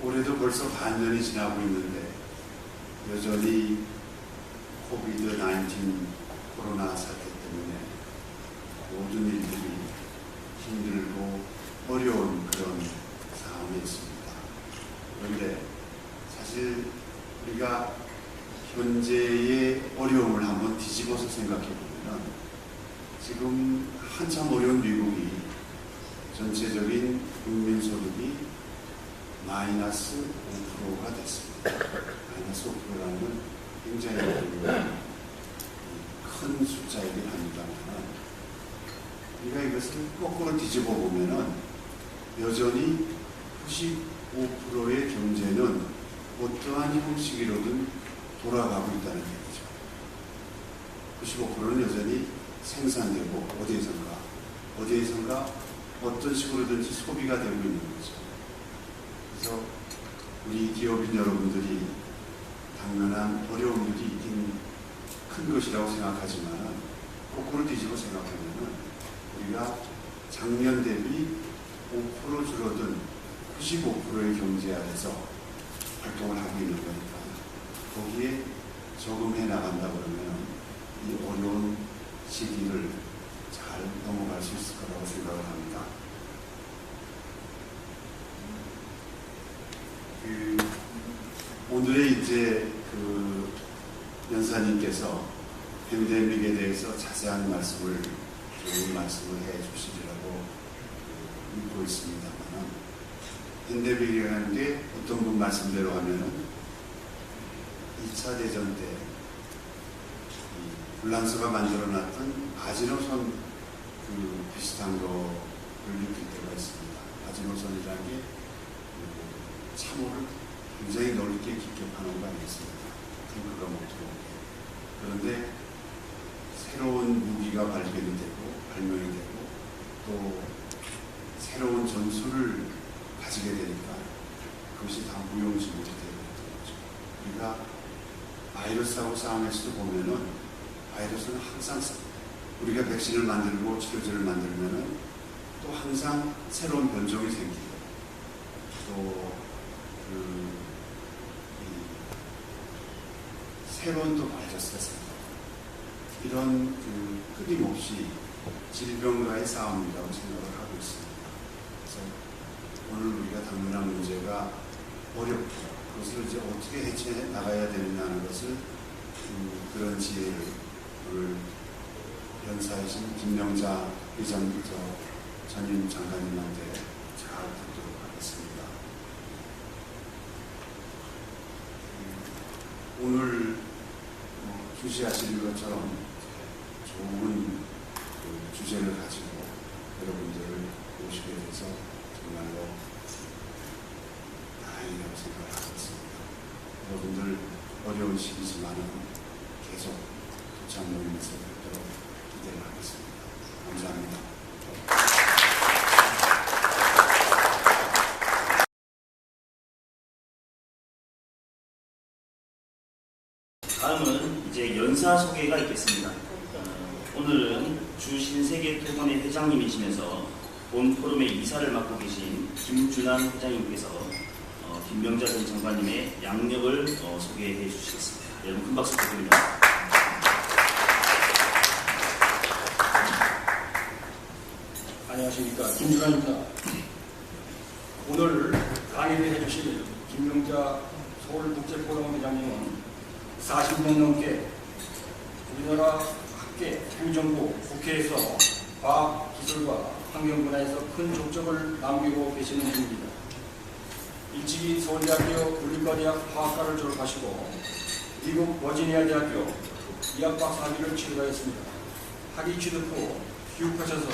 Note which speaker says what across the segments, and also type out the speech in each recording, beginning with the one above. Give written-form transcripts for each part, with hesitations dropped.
Speaker 1: 올해도 벌써 반년이 지나고 있는데 여전히 코비드-19 코로나 사태 때문에 모든 일들이 힘들고 어려운 그런 상황에 있습니다. 그런데 사실 우리가 현재의 어려움을 한번 뒤집어서 생각해 보면 지금 한참 어려운 미국이 전체적인 국민 소득이 마이너스 5%가 됐습니다. 마이너스 5%라는 건 굉장히 큰 숫자이긴 합니다만 우리가 이것을 거꾸로 뒤집어 보면은 여전히 95%의 경제는 어떠한 형식으로든 돌아가고 있다는 얘기죠. 95%는 여전히 생산되고 어디에선가 어떤 식으로든지 소비가 되고 있는 거죠. 그래서 우리 기업인 여러분들이 당면한 어려움들이 있긴 큰 것이라고 생각하지만 거꾸로 뒤집어 생각하면 우리가 작년 대비 5% 줄어든 95%의 경제 아래서 활동을 하고 있는 거니까 거기에 적응해 나간다 그러면 이 어려운 시기를 잘 넘어갈 수 있을 거라고 생각을 합니다. 오늘의 이제 연사님께서 팬데믹에 대해서 자세한 말씀을 좋은 말씀을 해 주시리라고 믿고 있습니다만 팬데믹이라는 게 어떤 분 말씀대로 하면은 2차 대전 때 불란서가 만들어놨던 마지노선 비슷한 거를 느낄 때가 있습니다. 마지노선이라는 게 참호를 굉장히 넓게 깊게 파는 거 아니겠습니까? 탱크가 못 들어오게. 그런데 새로운 무기가 발견이 되고 발명이 되고 또 새로운 전술을 가지게 되니까 그것이 다 무용지물이 되어버렸던 거죠. 우리가 바이러스하고 싸움에서도 보면은 바이러스는 항상 우리가 백신을 만들고 치료제를 만들면은 또 항상 새로운 변종이 생기고 또 새로운 또 바이러스가 생기고 이런 끊임없이 질병과의 싸움이라고 생각을 하고 있습니다. 그래서 오늘 우리가 당면한 문제가 어렵고 그것을 이제 어떻게 해체 나가야 되느냐는 것을 그런 지혜를 오늘 연사이신 김명자 의장부터 전임 장관님한테 잘 듣도록 하겠습니다. 오늘 주시하시는 것처럼 좋은 주제를 가지고 여러분들을 모시게 돼서 정말로 다행이라고 생각을 하고 있습니다. 여러분들 어려운 시기지만은 계속 도착 모임에서 뵙도록 기대를 하겠습니다. 감사합니다.
Speaker 2: 다음은 이제 연사 소개가 있겠습니다. 오늘은 주신세계토건회 회장님이시면서 본 포럼의 이사를 맡고 계신 김준환 회장님께서 김명자 전 장관님의 양력을 소개해 주시겠습니다. 여러분 큰 박수 부탁드립니다.
Speaker 3: 안녕하십니까, 김준환입니다. 오늘 강의를 해주실 김명자 서울국제포럼 회장님은 40년 넘게 우리나라 학계, 행정부, 국회에서 과학, 기술과 환경 분야에서 큰 족적을 남기고 계시는 분입니다. 일찍이 서울대학교 물리과대학 화학과를 졸업하시고 미국 버지니아 대학교 의학박사 학위를 취득하였습니다. 학위 취득 후 귀국하셔서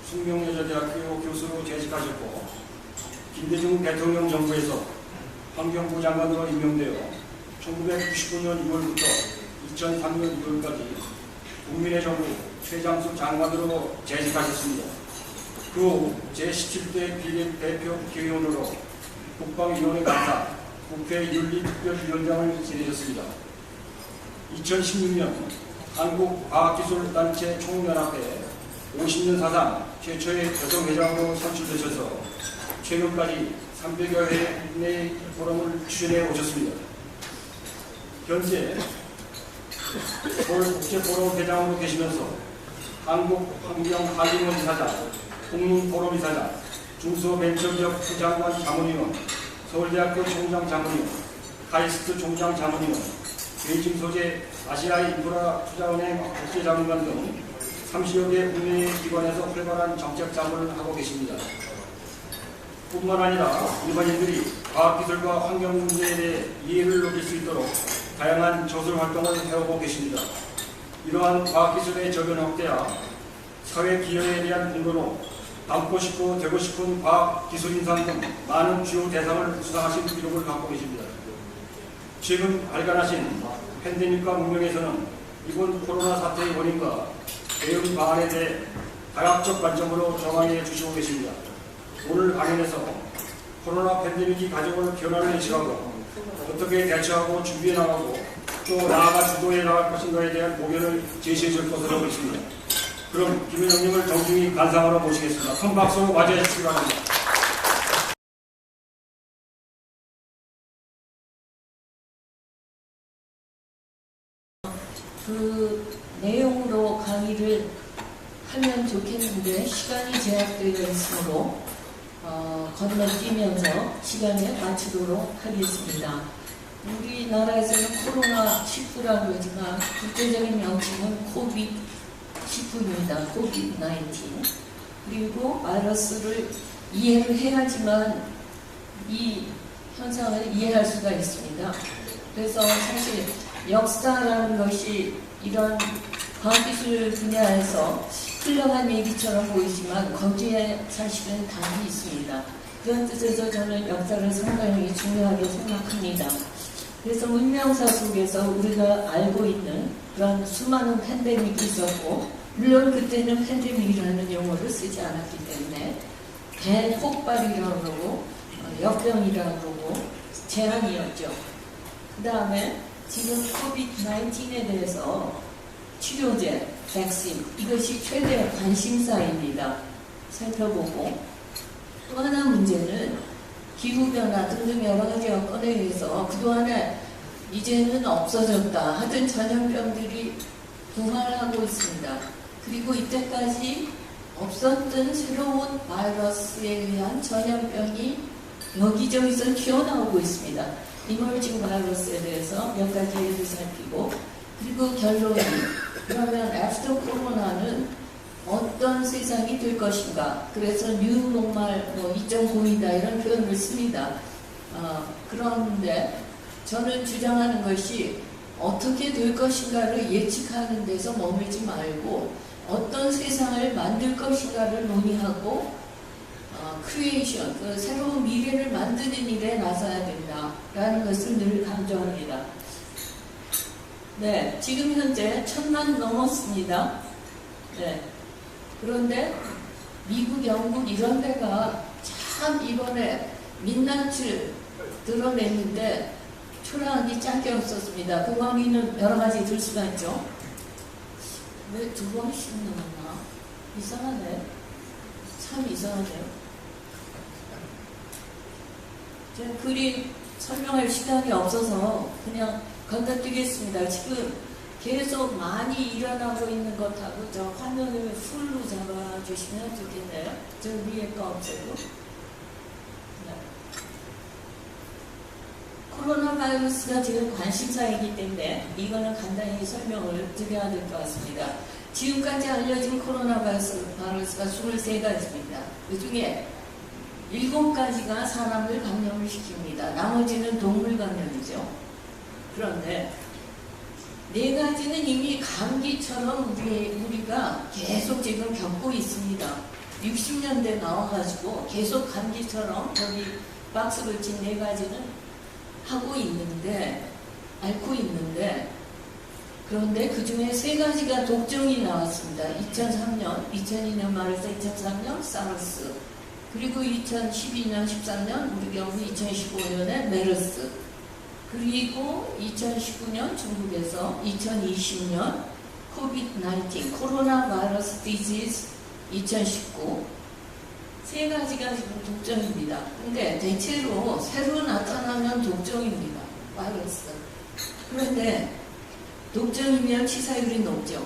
Speaker 3: 숙명여자대학교 교수로 재직하셨고 김대중 대통령 정부에서 환경부 장관으로 임명되어 1999년 2월부터 2003년 2월까지 국민의 정부 최장수 장관으로 재직하셨습니다. 그 후 제17대 비례대표 국회의원으로 국방위원회 감사, 국회 윤리특별위원장을 지내셨습니다. 2016년 한국과학기술단체 총연합회 50년 사상 최초의 여성회장으로 선출되셔서 최근까지 300여 회의 포럼을 출연해 오셨습니다. 현재 서울국제포럼 회장으로 계시면서 한국환경관리원 이사장, 국민포럼 이사장, 중소벤처기업 부장관 자문위원, 서울대학교 총장 자문위원, 카이스트 총장 자문위원, 베이징 소재 아시아의 인프라 투자은행 국제자문관 등 30여 개 국내 기관에서 활발한 정책 자문을 하고 계십니다. 뿐만 아니라 일반인들이 과학기술과 환경 문제에 대해 이해를 높일 수 있도록 다양한 저술 활동을 해오고 계십니다. 이러한 과학기술의 저변 확대와 사회 기여에 대한 공로로 담고 싶고 되고 싶은 과학기술 인상 등 많은 주요 대상을 수상하신 기록을 갖고 계십니다. 최근 발간하신 팬데믹과 문명에서는 이번 코로나 사태의 원인과 대응 방안에 대해 다각적 관점으로 정황해 주시고 계십니다. 오늘 강연에서 코로나 팬데믹이 가져올 변화를 예측하고 어떻게 대처하고 준비해 나가고 또 나아가 주도해 나갈 것인가에 대한 고견을 제시해 줄 것으로 보입니다. 그럼 김 회장님을 정중히 간상으로 모시겠습니다. 큰 박수로 맞이해 주시기 바랍니다.
Speaker 4: 그 내용으로 강의를 하면 좋겠는데 시간이 제약되어 있으므로 건너뛰면서 시간에 맞추도록 하겠습니다. 우리나라에서는 코로나19라고 하지만 국제적인 명칭은 코비드19입니다. 코비드19. 그리고 바이러스를 이해를 해야지만 이 현상을 이해할 수가 있습니다. 그래서 사실 역사라는 것이 이런 과학기술 분야에서 훌륭한 얘기처럼 보이지만 거기에 사실은 답이 있습니다. 그런 뜻에서 저는 역사를 상당히 중요하게 생각합니다. 그래서 문명사 속에서 우리가 알고 있는 그런 수많은 팬데믹이 있었고, 물론 그때는 팬데믹이라는 용어를 쓰지 않았기 때문에 대폭발이라고 그러고 역병이라고 그러고 재앙이었죠. 그 다음에 지금 코비드19에 대해서 치료제, 백신, 이것이 최대 관심사입니다. 살펴보고 또 하나 문제는 기후변화 등등 여러 가지 여건에 의해서 그동안에 이제는 없어졌다 하던 전염병들이 부활하고 있습니다. 그리고 이때까지 없었던 새로운 바이러스에 의한 전염병이 여기저기서 튀어나오고 있습니다. 이머징 바이러스에 대해서 몇 가지 예를 살피고, 그리고 결론이 그러면 애프터 코로나는 어떤 세상이 될 것인가. 그래서 뉴 노멀 2.5이다 이런 표현을 씁니다. 그런데 저는 주장하는 것이 어떻게 될 것인가를 예측하는 데서 머물지 말고 어떤 세상을 만들 것인가를 논의하고 크리에이션, 그 새로운 미래를 만드는 일에 나서야 된다라는 것을 늘 강조합니다. 네, 지금 현재 1000만 넘었습니다. 네. 그런데 미국, 영국 이런 데가 참 이번에 민낯을 드러냈는데 초라하기 짝이 없었습니다. 그 원인은 여러 가지 들 수가 있죠. 왜 2번씩 나왔나? 이상하네. 참 이상하네요. 제가 그림 설명할 시간이 없어서 그냥 건너뛰겠습니다. 지금 계속 많이 일어나고 있는 것하고 저 화면을 풀로 잡아주시면 좋겠네요. 저 위에 거 없애고. 네. 코로나 바이러스가 지금 관심사이기 때문에 이거는 간단히 설명을 드려야 될 것 같습니다. 지금까지 알려진 코로나 바이러스가 23가지입니다. 그 중에 7가지가 사람을 감염을 시킵니다. 나머지는 동물 감염이죠. 그런데 4가지는 이미 감기처럼 우리가 계속 지금 겪고 있습니다. 60년대 나와가지고 계속 감기처럼 여기 박스를 친 4가지는 하고 있는데, 앓고 있는데, 그런데 그 중에 3가지가 독종이 나왔습니다. 2003년, 2002년 말에서 2003년 사르스, 그리고 2012년, 13년, 우리 경우 2015년에 메르스, 그리고 2019년 중국에서 2020년 코비드19, 코로나 바이러스 디지즈 2019, 세 가지가 지금 독점입니다. 근데 대체로 새로 나타나면 독점입니다. 바이러스. 그런데 독점이면 치사율이 높죠.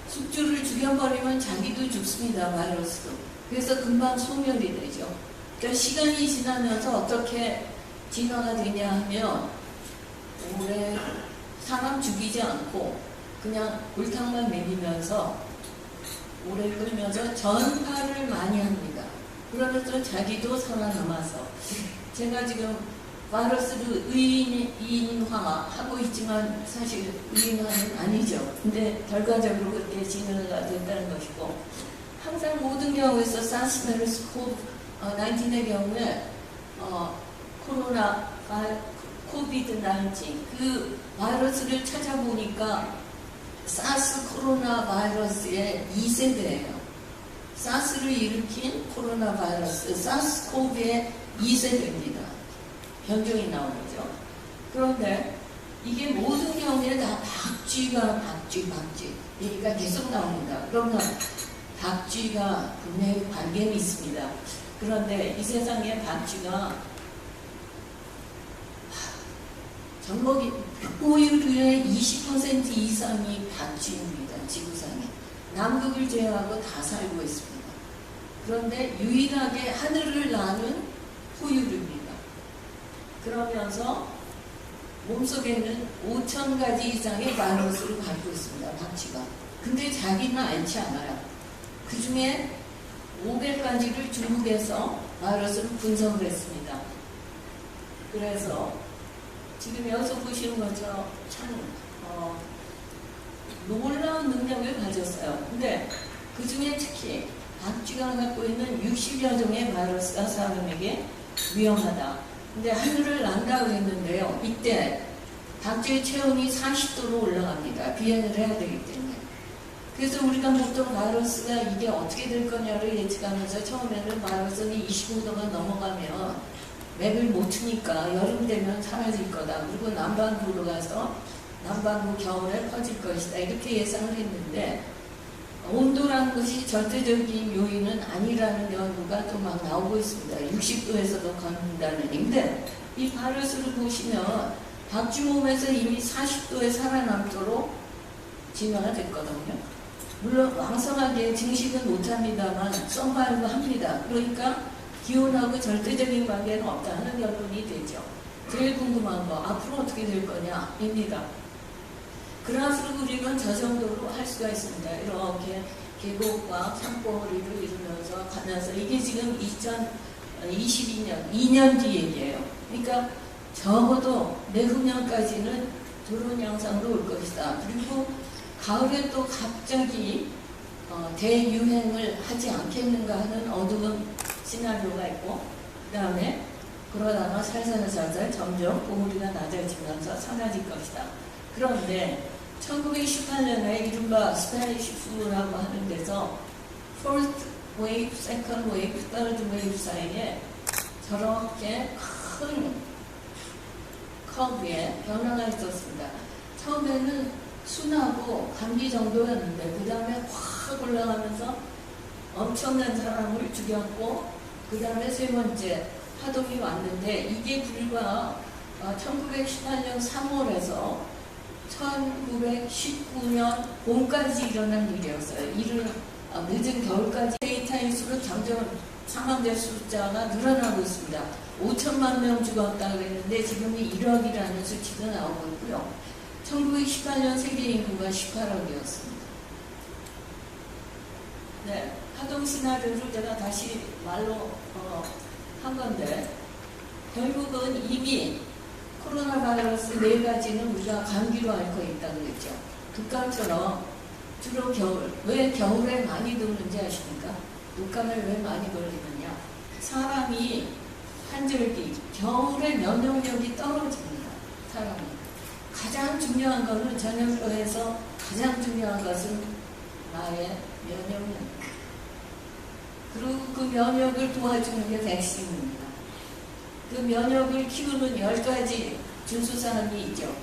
Speaker 4: 숙주를 죽여버리면 자기도 죽습니다. 바이러스도. 그래서 금방 소멸이 되죠. 그러니까 시간이 지나면서 어떻게 진화가 되냐 하면 오래 사람 죽이지 않고 그냥 골탕만 먹이면서 오래 끌면서 전파를 많이 합니다. 그러면서 자기도 살아남아서 제가 지금 바이러스를 의인화하고 있지만 사실 의인화는 아니죠. 근데 결과적으로 그렇게 진화가 된다는 것이고 항상 모든 경우에서 사스, 메르스, 코비드-19의 경우에 코로나, 코비드-19 그 바이러스를 찾아보니까 사스 코로나 바이러스의 2세대예요. 사스를 일으킨 코로나 바이러스, 사스 코비의 2세대입니다. 변종이 나오죠. 그런데 이게 모든 경우에 다 박쥐 얘기가 계속 나옵니다. 그러면 박쥐가 분명히 관계는 있습니다. 그런데 이 세상에 박쥐가 전복이 포유류의 20% 이상이 박쥐입니다. 지구상에. 남극을 제외하고 다 살고 있습니다. 그런데 유일하게 하늘을 나는 포유류입니다. 그러면서 몸속에는 5,000가지 이상의 바이러스를 갖고 있습니다. 박쥐가. 근데 자기는 앓지 않아요. 그 중에 500가지를 중국에서 바이러스를 분석을 했습니다. 그래서 지금 여기서 보시는 것처럼 참 놀라운 능력을 가졌어요. 근데 그 중에 특히 박쥐가 갖고 있는 60여 종의 바이러스가 사람에게 위험하다. 근데 하늘을 난다고 했는데요. 이때 박쥐의 체온이 40도로 올라갑니다. 비행을 해야 되기 때문에. 그래서 우리가 보통 바이러스가 이게 어떻게 될 거냐를 예측하면서 처음에는 바이러스는 25도가 넘어가면 맥을 못 추니까 여름 되면 사라질 거다. 그리고 남반구로 가서 남반구 겨울에 퍼질 것이다. 이렇게 예상을 했는데 온도라는 것이 절대적인 요인은 아니라는 연구가 또 막 나오고 있습니다. 60도에서도 걷는다는 얘기인데 이 바이러스를 보시면 박쥐 몸에서 이미 40도에 살아남도록 진화가 됐거든요. 물론 왕성하게 증식은 못합니다만 서바이브 합니다. 그러니까 기온하고 절대적인 관계는 없다 하는 결론이 되죠. 제일 궁금한 거 앞으로 어떻게 될 거냐입니다. 그라프를 그리면 저 정도로 할 수가 있습니다. 이렇게 계곡과 산봉우리를 이루면서 가면서 이게 지금 2022년 2년 뒤 얘기예요. 그러니까 적어도 내후년까지는 저런 양상으로 올 것이다. 그리고 가을에 또 갑자기 대유행을 하지 않겠는가 하는 어두운 시나리오가 있고 그 다음에 그러다가 살살살살 점점 봉우리가 낮아지면서 사라질 것이다. 그런데 1918년에 이른바 스페니쉬 플루라고 하는 데서 first wave, second wave, third wave 사이에 저렇게 큰 커브에 변화가 있었습니다. 처음에는 순하고 감기 정도였는데 그 다음에 확 올라가면서 엄청난 사람을 죽였고 그 다음에 세 번째 파동이 왔는데 이게 불과 1918년 3월에서 1919년 봄까지 일어난 일이었어요. 늦은 겨울까지 데이터일수록 점점 사망자 숫자가 늘어나고 있습니다. 5천만 명 죽었다 그랬는데 지금은 1억이라는 수치도 나오고 있고요. 1918년 세계 인구가 18억이었습니다. 네, 파동 시나리오를 제가 다시 말로 한 건데 결국은 이미 코로나 바이러스 4가지는 우리가 감기로 앓고 있다고 그랬죠. 독감처럼 주로 겨울, 왜 겨울에 많이 도는지 아십니까? 독감을 왜 많이 걸리느냐? 사람이 환절기, 겨울에 면역력이 떨어집니다. 사람이. 가장 중요한 것은 전염병에서 가장 중요한 것은 나의 면역력입니다. 그리고 그 면역을 도와주는 게 백신입니다. 그 면역을 키우는 10가지 준수사항이 있죠.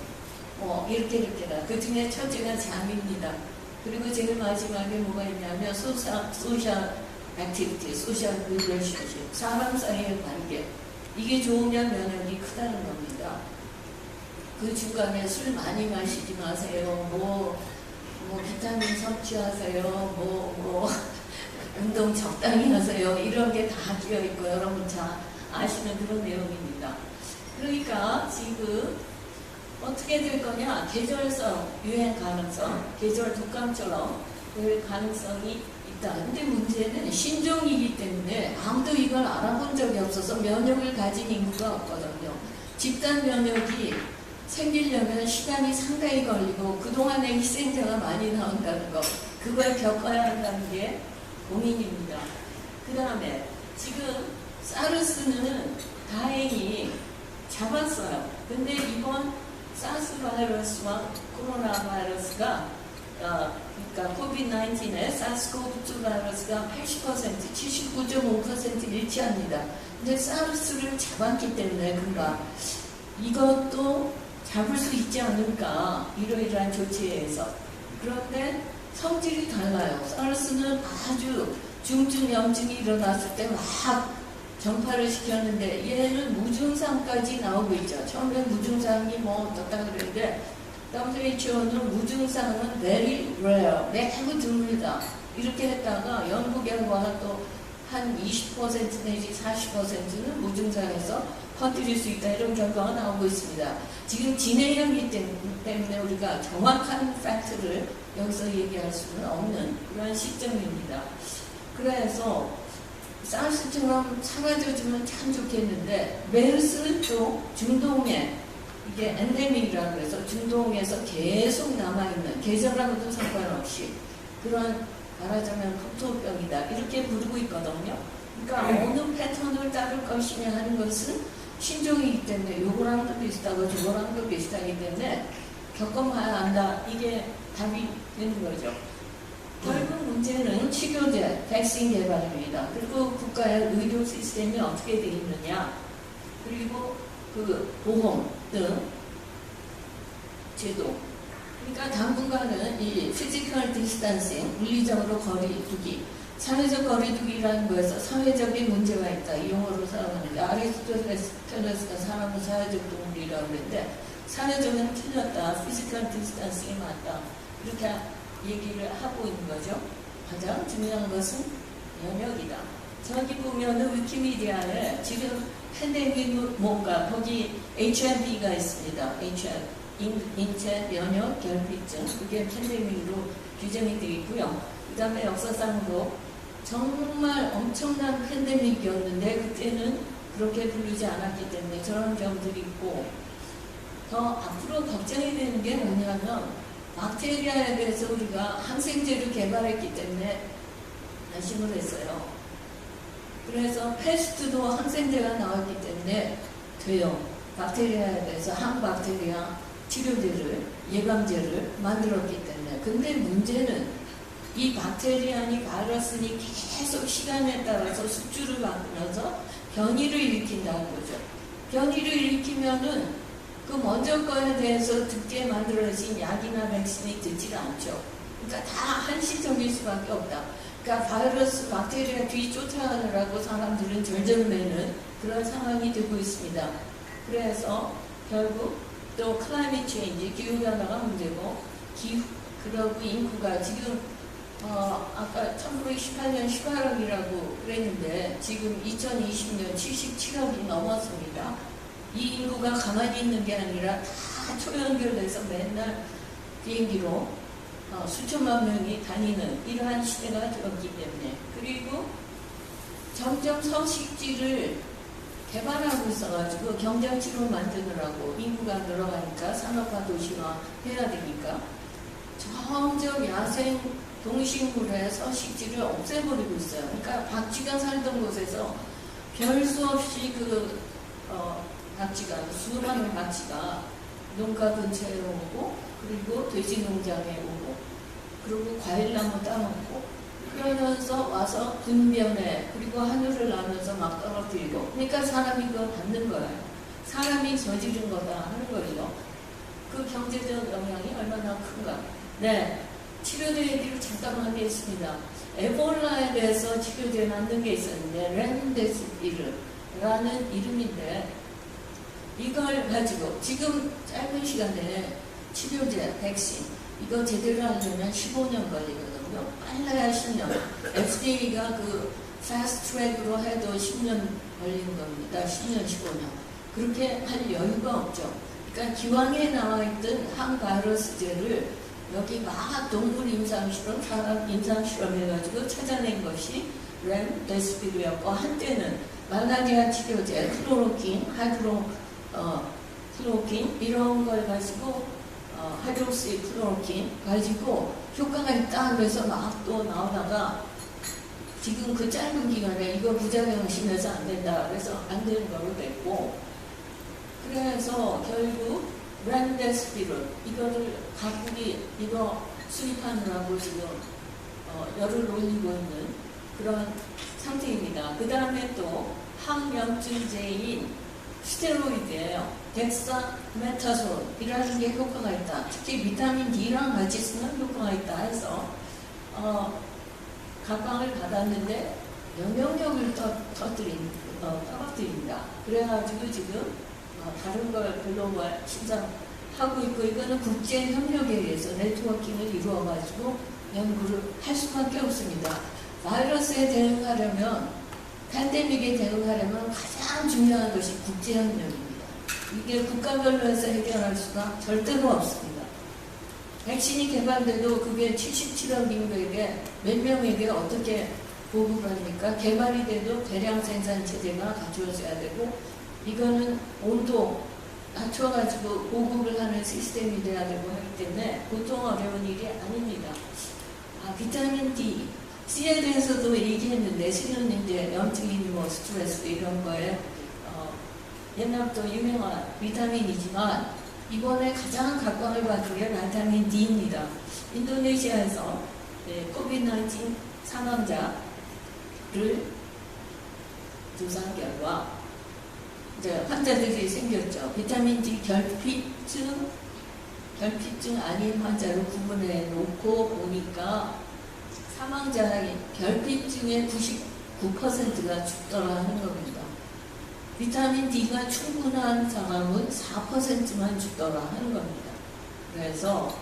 Speaker 4: 이렇게다. 그 중에 첫째가 잠입니다. 그리고 제일 마지막에 뭐가 있냐면 소셜 액티비티, 소셜 릴레이션십, 사람 사이의 관계, 이게 좋으면 면역이 크다는 겁니다. 그 중간에 술 많이 마시지 마세요. 뭐 비타민 섭취하세요. 운동 적당히 하세요. 이런 게 다 끼어 있고 여러분 잘 아시는 그런 내용입니다. 그러니까 지금 어떻게 될 거냐? 계절성 유행 가능성, 계절 독감처럼 될 가능성이 있다. 근데 문제는 신종이기 때문에 아무도 이걸 알아본 적이 없어서 면역을 가진 인구가 없거든요. 집단 면역이 생기려면 시간이 상당히 걸리고 그동안에 희생자가 많이 나온다는 거, 그걸 겪어야 한다는 게 고민입니다. 그 다음에 지금 사르스는 다행히 잡았어요. 근데 이번 사스 바이러스와 코로나 바이러스가 그러니까 코비드-19의 사스코브2 바이러스가 80%, 79.5% 일치합니다. 근데 사르스를 잡았기 때문에 금방 이것도 잡을 수 있지 않을까, 이러이러한 조치에 의해서. 그런데 성질이 달라요. 사르스는 아주 중증 염증이 일어났을 때 막 전파를 시켰는데 얘는 무증상까지 나오고 있죠. 처음에 무증상이 뭐 어떻다 그랬는데 WHO는 무증상은 very rare, 매우 드물다 이렇게 했다가 연구 결과가 또 한 20% 내지 40%는 무증상에서 퍼뜨릴 수 있다, 이런 결과가 나오고 있습니다. 지금 진행형이기 때문에 우리가 정확한 팩트를 여기서 얘기할 수는 없는 그런 시점입니다. 그래서 사르스처럼 사라져주면 참 좋겠는데, 메르스는 또 중동에, 이게 엔데믹이라고 해서 중동에서 계속 남아있는, 계절하고도 상관없이 그런, 말하자면 국토병이다 이렇게 부르고 있거든요. 그러니까 어느 패턴을 따를 것이냐 하는 것은 신종이기 때문에 요거랑도 비슷하고 저거랑도 비슷하기 때문에 겪어봐야 한다, 이게 답이 되는 거죠. 결국 문제는 치료제, 백신 개발입니다. 그리고 국가의 의료 시스템이 어떻게 되어 있느냐, 그리고 그 보험 등 제도. 그러니까 당분간은 이 피지컬 디스턴싱, 물리적으로 거리두기, 사회적 거리두기라는 거에서 사회적인 문제가 있다, 이 용어로 사용하는데, 아리스토텔레스가 사람은 사회적 동물이라고 그랬는데 사회적은 틀렸다, 피지컬 디스턴싱이 맞다, 이렇게 얘기를 하고 있는 거죠. 가장 중요한 것은 면역이다. 저기 보면은 위키미디아에 지금 팬데믹 뭔가 거기 HMP가 있습니다. 인체 면역 결핍증, 그게 팬데믹으로 규정이 되어 있고요. 그 다음에 역사상으로 정말 엄청난 팬데믹이었는데 그때는 그렇게 부르지 않았기 때문에 저런 경우들이 있고, 더 앞으로 걱정이 되는 게 뭐냐면 박테리아에 대해서 우리가 항생제를 개발했기 때문에 안심을 했어요. 그래서 패스트도 항생제가 나왔기 때문에 돼요. 박테리아에 대해서 항박테리아 치료제를, 예방제를 만들었기 때문에. 근데 문제는 이 박테리아니 바이러스니 계속 시간에 따라서 숙주를 바꾸면서 변이를 일으킨다는 거죠. 변이를 일으키면은 그 먼저 거에 대해서 듣게 만들어진 약이나 백신이 듣지가 않죠. 그러니까 다 한시적일 수밖에 없다. 그러니까 바이러스, 박테리아 뒤 쫓아가느라고 사람들은 절절매는 그런 상황이 되고 있습니다. 그래서 결국 또 클라이밋 체인지, 기후변화가 문제고, 그러고 인구가 지금 아까 1918년 18억이라고 그랬는데 지금 2020년 77억이 넘었습니다. 이 인구가 가만히 있는 게 아니라 다 초연결돼서 맨날 비행기로 수천만 명이 다니는 이러한 시대가 되었기 때문에, 그리고 점점 서식지를 개발하고 있어가지고 경쟁치로 만드느라고 인구가 늘어가니까 산업화 도시화 해야 되니까 점점 야생 동식물의 서식지를 없애버리고 있어요. 그러니까 박쥐가 살던 곳에서 별 수 없이 박쥐가, 수많은 박쥐가 농가 근처에 오고, 그리고 돼지 농장에 오고, 그리고 과일나무 따먹고, 그러면서 와서 분변에, 그리고 하늘을 나면서 막 떨어뜨리고, 그러니까 사람이 그걸 받는 거예요. 사람이 저지른 거다 하는 거죠. 그 경제적 영향이 얼마나 큰가. 네, 치료제 얘기를 잠깐 하겠습니다. 에볼라에 대해서 치료제 만든 게 있었는데 렘데시비르라는 이름인데 이걸 가지고 지금 짧은 시간에 치료제, 백신 이거 제대로 하려면 15년 걸리거든요. 빨라야 10년. FDA가 그 패스트 트랙으로 해도 10년 걸리는 겁니다. 10년, 15년. 그렇게 할 여유가 없죠. 그러니까 기왕에 나와있던 항바이러스제를 여기 막 동물 임상실험, 사람 임상실험 해가지고 찾아낸 것이 렘데시비르였고 한때는 말라리아 치료제, 클로로킨, 클로로킨 이런 걸 가지고 하이드록시 클로로킨 가지고 효과가 있다 그래서 막 또 나오다가 지금 그 짧은 기간에 이거 부작용 심해서 안 된다 그래서 안 되는 걸로 됐고 그래서 결국 렘데시비르 이거를 각국이 이거 수입하느라고 지금 열을 올리고 있는 그런 상태입니다. 그 다음에 또 항염증제인 스테로이드예요. 덱사메타솔이라는 게 효과가 있다. 특히 비타민 D랑 같이 쓰는 효과가 있다 해서 각광을 받았는데 영향력을 떨어뜨립니다. 그래가지고 지금 다른 걸 별로 신장하고 있고 이거는 국제 협력에 의해서 네트워킹을 이루어가지고 연구를 할 수밖에 없습니다. 바이러스에 대응하려면 팬데믹에 대응하려면 가장 중요한 것이 국제 협력입니다. 이게 국가별로 해서 해결할 수가 절대로 없습니다. 백신이 개발돼도 그게 77억 인구에게 몇 명에게 어떻게 보급을 합니까? 개발이 돼도 대량 생산 체제가 갖추어져야 되고 이거는 온도 낮춰가지고 보급을 하는 시스템이 돼야 되고 하기 때문에 보통 어려운 일이 아닙니다. 비타민 D, C에 대해서도 얘기했는데 C는 이제 염증이니 뭐 스트레스 이런 거에 옛날부터 유명한 비타민이지만 이번에 가장 각광을 받은 게 비타민 D입니다. 인도네시아에서 코비드-19 사망자를 조사한 결과 이제 환자들이 생겼죠. 비타민 D 결핍증 아닌 환자를 구분해 놓고 보니까 사망자의 결핍증의 99%가 죽더라 하는 겁니다. 비타민 D가 충분한 사람은 4%만 죽더라 하는 겁니다. 그래서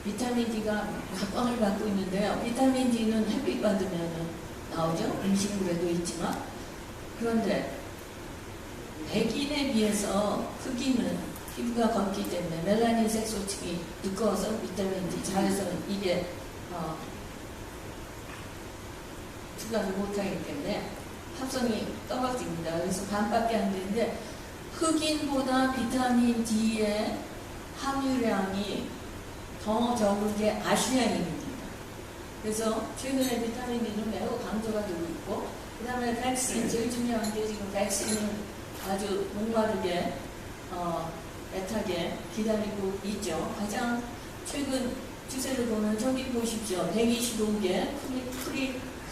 Speaker 4: 비타민 D가 각광을 받고 있는데요. 비타민 D는 햇빛 받으면 나오죠. 음식물에도 있지만 그런데 백인에 비해서 흑인은 피부가 검기 때문에 멜라닌 색소층이 두꺼워서 비타민 D 자외선 이게 투과를 못하기 때문에 합성이 떨어집니다. 그래서 반밖에 안 되는데 흑인보다 비타민 D의 함유량이 더 적은 게 아시아인입니다. 그래서 최근에 비타민 D는 매우 강조가 되고 있고 그 다음에 백신, 제일 중요한 게 지금 백신을 아주 목마르게 애타게 기다리고 있죠. 가장 최근 추세를 보면 저기 보십시오. 125개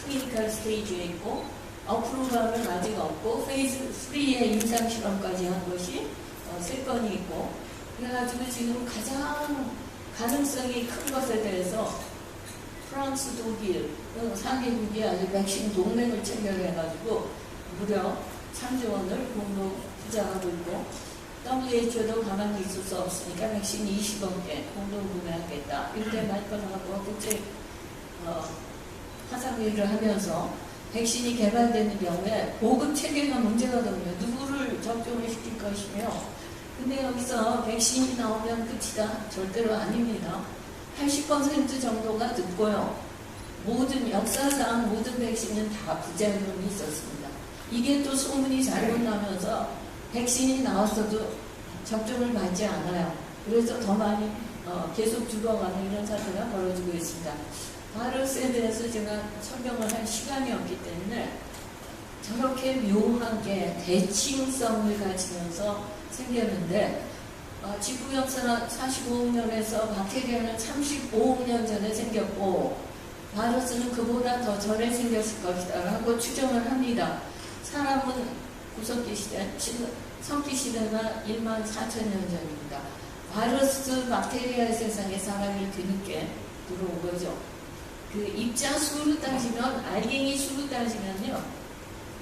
Speaker 4: 클리니컬 스테이지에 있고 어프로val은 아직 없고 페이즈 3의 임상실험까지 한 것이 3건이 있고 그래가지고 지금 가장 가능성이 큰 것에 대해서 프랑스, 독일 3개국이 아주 백신 동맹을 체결해가지고 무려 3조 원을 공동 투자하고 있고 WHO도 가만히 있을 수 없으니까 백신 20억 개 공동 구매하겠다. 이렇게 말씀하고 국제 화상회의를 하면서 백신이 개발되는 경우에 보급 체계가 문제거든요. 누구를 접종을 시킬 것이며 근데 여기서 백신이 나오면 끝이다. 절대로 아닙니다. 80% 정도가 듣고요. 역사상 모든 백신은 다 부작용이 있었습니다. 이게 또 소문이 잘못 나면서 백신이 나왔어도 접종을 받지 않아요. 그래서 더 많이 계속 죽어가는 이런 사태가 벌어지고 있습니다. 바이러스에 대해서 제가 설명을 할 시간이 없기 때문에 저렇게 묘한 게 대칭성을 가지면서 생겼는데 지구 역사 45억 년에서 박테리아는 35억 년 전에 생겼고 바이러스는 그보다 더 전에 생겼을 것이다 라고 추정을 합니다. 사람은 구석기 시대, 석기 시대가 1만 4천년 전입니다. 바이러스, 박테리아의 세상에 사람이 뒤늦게 들어온 거죠. 그 입자 수로 따지면, 알갱이 수로 따지면요,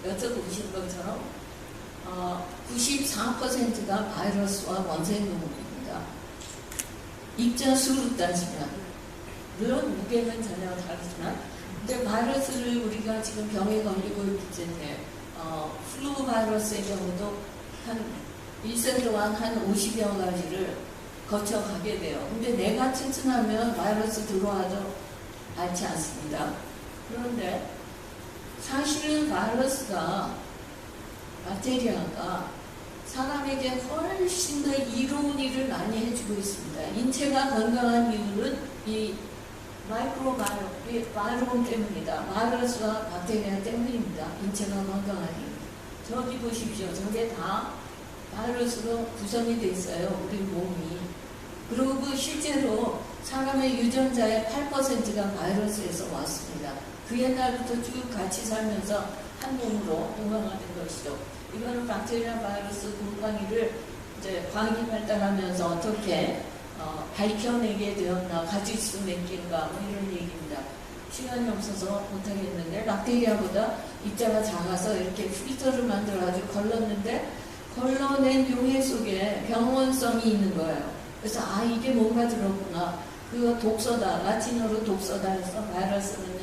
Speaker 4: 여쭤보신 것처럼 94%가 바이러스와 원생동물입니다. 입자 수로 따지면. 물론 무게는 전혀 다르지만, 근데 바이러스를 우리가 지금 병에 걸리고 있기 때문에 플루 바이러스의 경우도 한 일생 동안 한 50여 가지를 거쳐가게 돼요. 근데 내가 튼튼하면 바이러스 들어와도 앓지 않습니다. 그런데 사실은 바이러스가, 박테리아가 사람에게 훨씬 더 이로운 일을 많이 해주고 있습니다. 인체가 건강한 이유는 이 바이러스 때문입니다. 바이러스와 박테리아 때문입니다. 인체가 건강하니. 저기 보십시오. 저게 다 바이러스로 구성이 돼 있어요. 우리 몸이. 그리고 실제로 사람의 유전자의 8%가 바이러스에서 왔습니다. 그 옛날부터 쭉 같이 살면서 한 몸으로 건강하는 것이죠. 이거는 박테리아 바이러스 곰팡이를 이제 과학이 발달하면서 어떻게 밝혀내게 되었나, 가지수 몇 개인가, 뭐 이런 얘기입니다. 시간이 없어서 못하겠는데, 박테리아보다 입자가 작아서 이렇게 필터를 만들어가지고 걸렀는데, 걸러낸 용해 속에 병원성이 있는 거예요. 그래서 이게 뭔가 들었구나. 그거 독소다, 라틴어로 독소다 해서 바이러스라는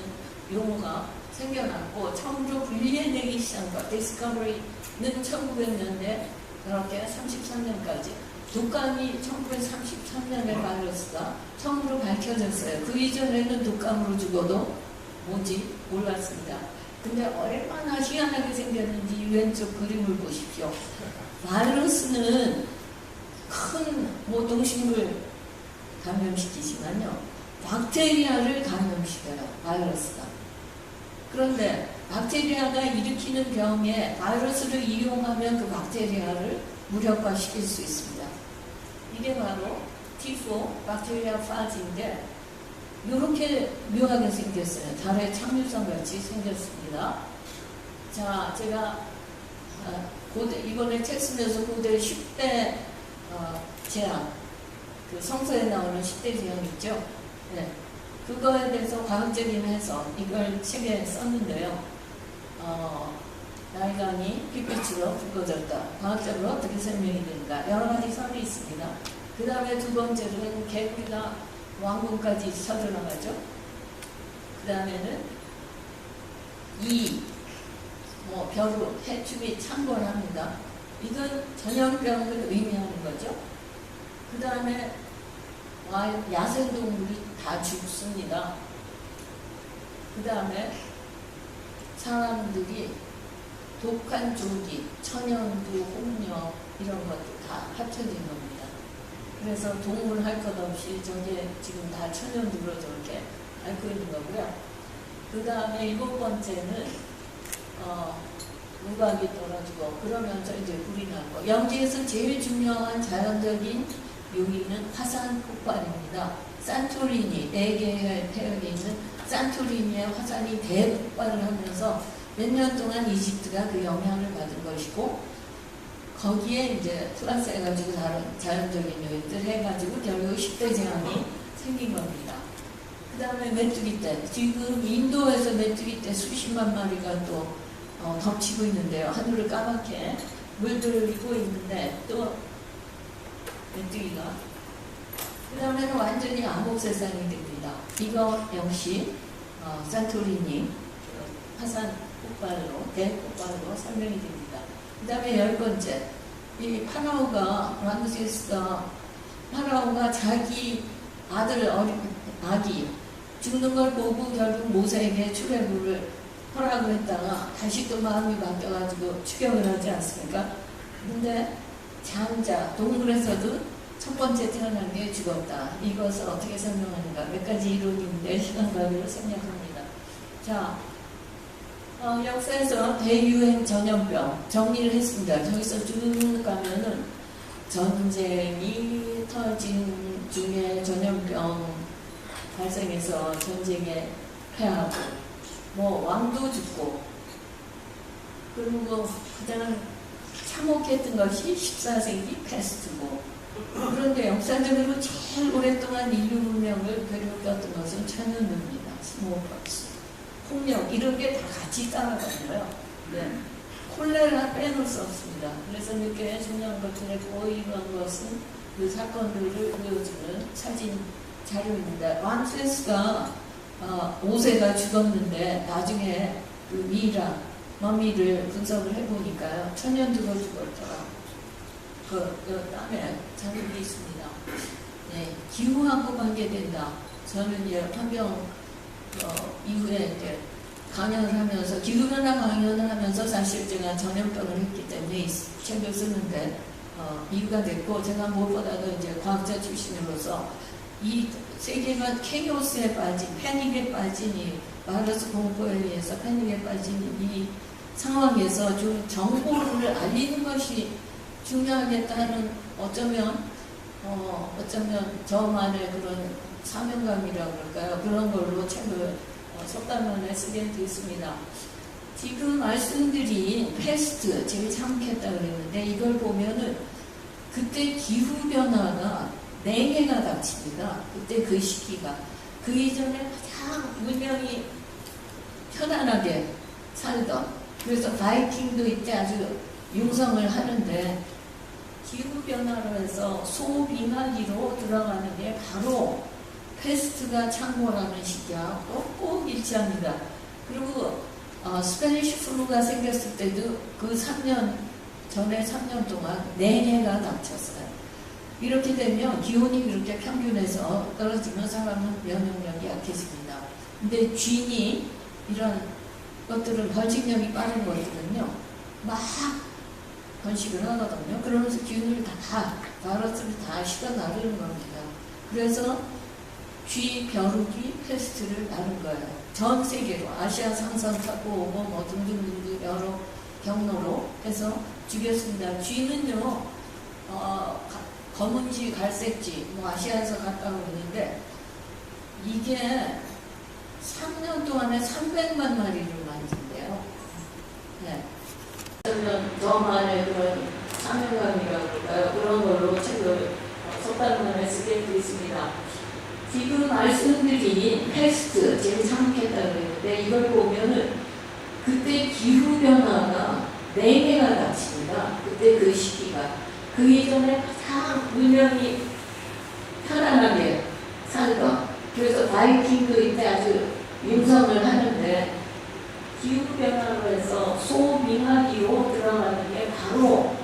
Speaker 4: 용어가 생겨났고, 처음으로 분리해내기 시작한 거, 디스커버리는 1900년대, 그렇게 33년까지. 독감이 1933년에 바이러스가 처음으로 밝혀졌어요. 그 이전에는 독감으로 죽어도 뭔지 몰랐습니다. 근데 얼마나 희한하게 생겼는지 왼쪽 그림을 보십시오. 바이러스는 큰 동식물 감염시키지만요, 박테리아를 감염시켜요, 바이러스가. 그런데 박테리아가 일으키는 병에 바이러스를 이용하면 그 박테리아를 무력화시킬 수 있습니다. 이게 바로 T4 박테리아 파지인데, 이렇게 묘하게 생겼어요. 달의 착류선 같이 생겼습니다. 자, 제가 이번에 책 쓰면서 고대 10대 재앙, 그 성서에 나오는 10대 재앙 있죠? 네. 그거에 대해서 과학적인 해석, 이걸 책에 썼는데요. 날강이 핏빛으로 붉어졌다. 과학적으로 어떻게 설명이 되는가? 여러 가지 설이 있습니다. 그 다음에 두 번째로는 개구리가 왕궁까지 쳐들어가죠. 그 다음에는 벼루, 해충이 창궐합니다. 이건 전염병을 의미하는 거죠. 그 다음에 야생동물이 다 죽습니다. 그 다음에 사람들이 독한 조기, 천연두, 홍역 이런 것도 다 합쳐진 겁니다. 그래서 동물 할 것 없이 저게 지금 다 천연두로 저렇게 앓고 있는 거고요. 그 다음에 7번째는 우박이 떨어지고 그러면서 이제 불이 나고, 여기에서 제일 중요한 자연적인 요인은 화산 폭발입니다. 산토리니, 4개의 해역에 있는 산토리니의 화산이 대폭발을 하면서 몇 년 동안 이집트가 그 영향을 받은 것이고, 거기에 이제 플러스 해가지고 다른 자연적인 요인들 해가지고 결국 10대 재앙이 생긴 겁니다. 그 다음에 메뚜기 떼. 지금 인도에서 메뚜기 떼 수십만 마리가 또 덮치고 있는데요. 하늘을 까맣게 물들고 있는데 또 메뚜기가. 그 다음에는 완전히 암흑 세상이 됩니다. 이거 역시 산토리니 화산 폭발로, 대폭발로 설명이 됩니다. 그 다음에 10번째, 이 파라오가 자기 아기 죽는 걸 보고 결국 모세에게 출애굽을 허락을 했다가 다시 또 마음이 바뀌어가지고 추격을 하지 않습니까? 근데 장자, 동물에서도 첫 번째 태어난 게 죽었다. 이것을 어떻게 설명하는가? 몇 가지 이론인데 시간 관계로 생략합니다. 자, 역사에서 대유행 전염병 정리를 했습니다. 저기서 쭉 가면은 전쟁이 터진 중에 전염병 발생해서 전쟁에 패하고, 왕도 죽고, 그리고 가장 참혹했던 것이 14세기 패스트고, 그런데 역사적으로 제일 오랫동안 인류 문명을 괴롭혔던 것은 천연두입니다. 스모우박스, 홍역 이런 게 다 같이 따라다녀요. 네. 콜레라 빼놓을 수 없습니다. 그래서 이렇게 중요한 것들에 보이는 것은 그 사건들을 보여주는 사진 자료입니다. 람세스가 5세가 죽었는데 나중에 그 미이라 머미를 분석을 해보니까요. 천연두가 죽었더라. 그 다음에 자료들이 있습니다. 네, 기후하고 관계된다. 저는 이제 환경 이후에 이제 강연을 하면서 기후변화 강연을 하면서 사실 제가 전염병을 했기 때문에 이 책을 쓰는데 이유가 됐고, 제가 무엇보다도 이제 과학자 출신으로서 이 세계가 케이오스에 빠진, 패닉에 빠진 이 바이러스 공포에 의해서 패닉에 빠진 이 상황에서 좀 정보를 알리는 것이 중요하겠다는 어쩌면 저만의 그런 사명감이라고 그럴까요? 그런 걸로 책을 석 달 만에 쓰게 됐습니다. 지금 말씀드린 패스트, 제일 참혹했다 그랬는데 이걸 보면은 그때 기후변화가 4개가 닥칩니다. 그때 그 시기가. 그 이전에 가장 문명이 편안하게 살던, 그래서 바이킹도 이때 아주 융성을 하는데 기후변화로 해서 소빙하기로 들어가는 게 바로 패스트가 창궐하는 시기하고 꼭 일치합니다. 그리고 스페니쉬 플루가 생겼을 때도 그 3년 전에 3년 동안 4개가 닥쳤어요. 이렇게 되면 기온이 그렇게 평균에서 떨어지면 사람은 면역력이 약해집니다. 근데 쥐니 이런 것들은 벌칙력이 빠른 것들은요 막 번식을 하거든요. 그러면서 기운을 바이러스를 다 식어 나르는 겁니다. 그래서 쥐, 벼룩이 패스트를 나눈 거예요. 전 세계로 아시아 상선 타고 오고 뭐 등등등등 여러 경로로 해서 죽였습니다. 쥐는요 검은쥐, 갈색쥐, 뭐 아시아에서 갔다 오는데 이게 3년 동안에 300만 마리를 만든대요. 네. 그러면 저만의 그런 사명감이라고 할까요? 그런 걸로 책을 석 달 만에 쓰게 됐습니다. 지금 말씀드린 패스트, 제일 참혹했다 그랬는데 이걸 보면은 그때 기후변화가 4개가 닥칩니다. 그때 그 시기가. 그 이전에 가장 문명이 편안하게 살던, 그래서 바이킹도 이때 아주 융성을 하는데 기후변화로 해서 소빙하기로 들어가는 게 바로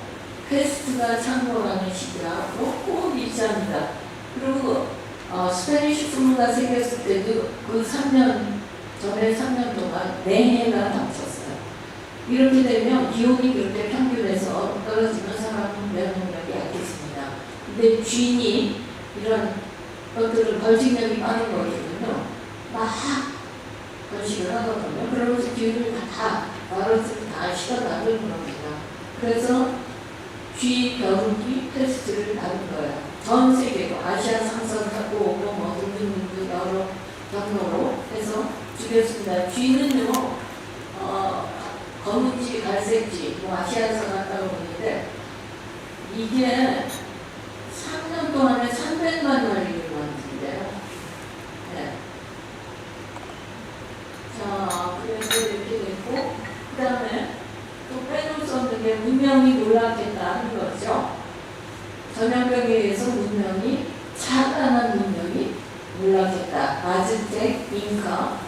Speaker 4: 패스트가 창궐하는 시기하고 꼭 일치합니다. 그리고 스페니쉬 플루가 생겼을 때도 그 3년 전에 3년 동안 4해가 닥쳤어요. 이렇게 되면 기온이 그렇게 평균에서 떨어지면 사람은 면역력이 약해집니다. 근데 쥐니 이런 것들은 벌칙력이 빠른 거거든요. 막 번식을 하거든요. 그러면서 기운을 바이러스를 다 식어 나르는 겁니다. 그래서 쥐, 벼룩이 패스트를 나눈 거예요. 전 세계로 아시아 상선 타고 오고 뭐 등등등등 여러 경로로 해서 죽였습니다. 쥐는요 검은쥐, 갈색쥐, 뭐 아시아에서 갔다 오는데 이게 3년 동안에 300만 마리를 만든대요. 네. 자, 그래서 이렇게 됐고, 그 다음에 또 빼놓을 수 없는 게 문명이 놀랍겠다는 거죠. 전염병에 의해서 문명이, 차단한 문명이 놀랍겠다. 아즈텍, 잉카,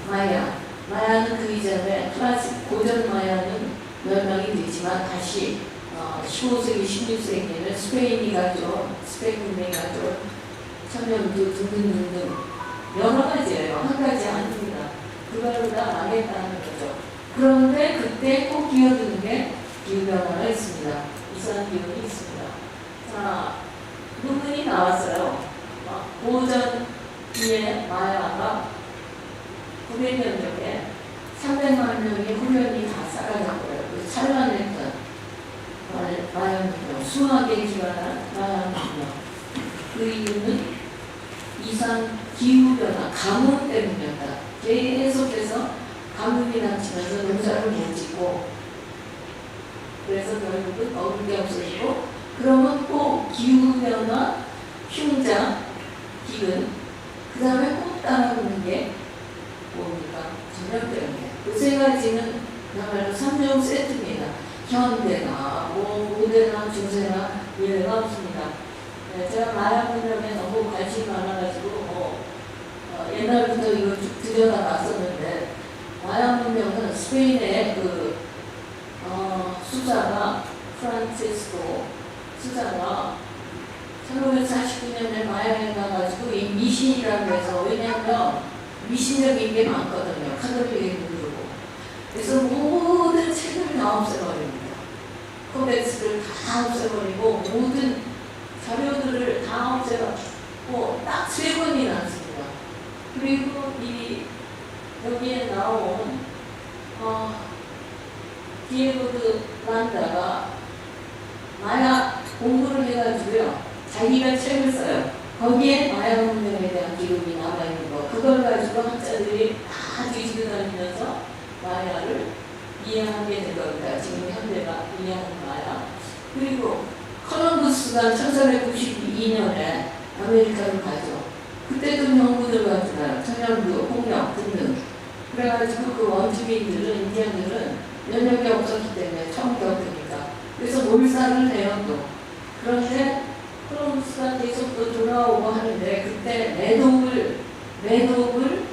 Speaker 4: 마야. 마야는 그 이전에 클래식 고전 마야는 멸망이 되지만 다시 15세기, 16세기에는 스페인이 가죠. 스페인 문명이 가죠. 천연두 등등등등 여러 가지예요. 한 가지 아닙니다. 그걸로 다 망했다는 거죠. 그런데 그때 꼭 기어드는 게 기후변화가 있습니다. 이상한 기운이 있습니다. 자, 논문이 나왔어요. 고전 뒤에 마야가 900년경에 300만 명의 훈련이 다 사라졌고요. 그 찬란했던 마야문명, 수학에 기반한 마야문명. 그 이유는 이상 기후변화, 가뭄 때문이었다. 계속해서 가뭄이 넘치면서 농사를 못 짓고, 그래서 결국은 먹을 게 없어지고 그러면 꼭 기후변화, 흉장, 기근, 그 다음에 꼭 따라오는 게 뭡니까? 전염병이에요. 그 세 가지는 그야말로 3종 세트입니다. 현대나, 고대나, 중세나 예외가 없습니다. 네, 제가 마약 분야에 너무 관심이 많아가지고 옛날부터 이거 쭉 들여다봤었는데, 마약 문명은 스페인의 수자가 프란치스코 수자가 1949년에 마약에 가가지고 이 미신이라고 해서, 왜냐하면 미신적인 게 많거든요. 카톨릭에 누르고. 그래서 모든 책을 다 없애버립니다. 코덱스를 다 없애버리고 모든 자료들을 다 없애버리고 딱 3번이 났습니다. 그리고 여기에 나온 디에고드 란다가 마약 공부를 해가지고요, 자기가 책을 써요. 거기에 마약 문명에 대한 기록이 남아있는 거, 그걸 가지고 학자들이 다 뒤지고 다니면서 마약을 이해하게 된 겁니다. 지금 현대가 이해하는 마약. 그리고 콜럼버스가 1492년에 아메리카를 가죠. 그때도 연구들 가잖아요. 천연두, 홍역 등등. 그래가지고 그 원주민들은, 인디언들은 면역이 없었기 때문에 처음 겪으니까. 그래서 몰살을 해요 또. 그런데 콜럼버스가 계속 또 돌아오고 하는데, 그때 매독을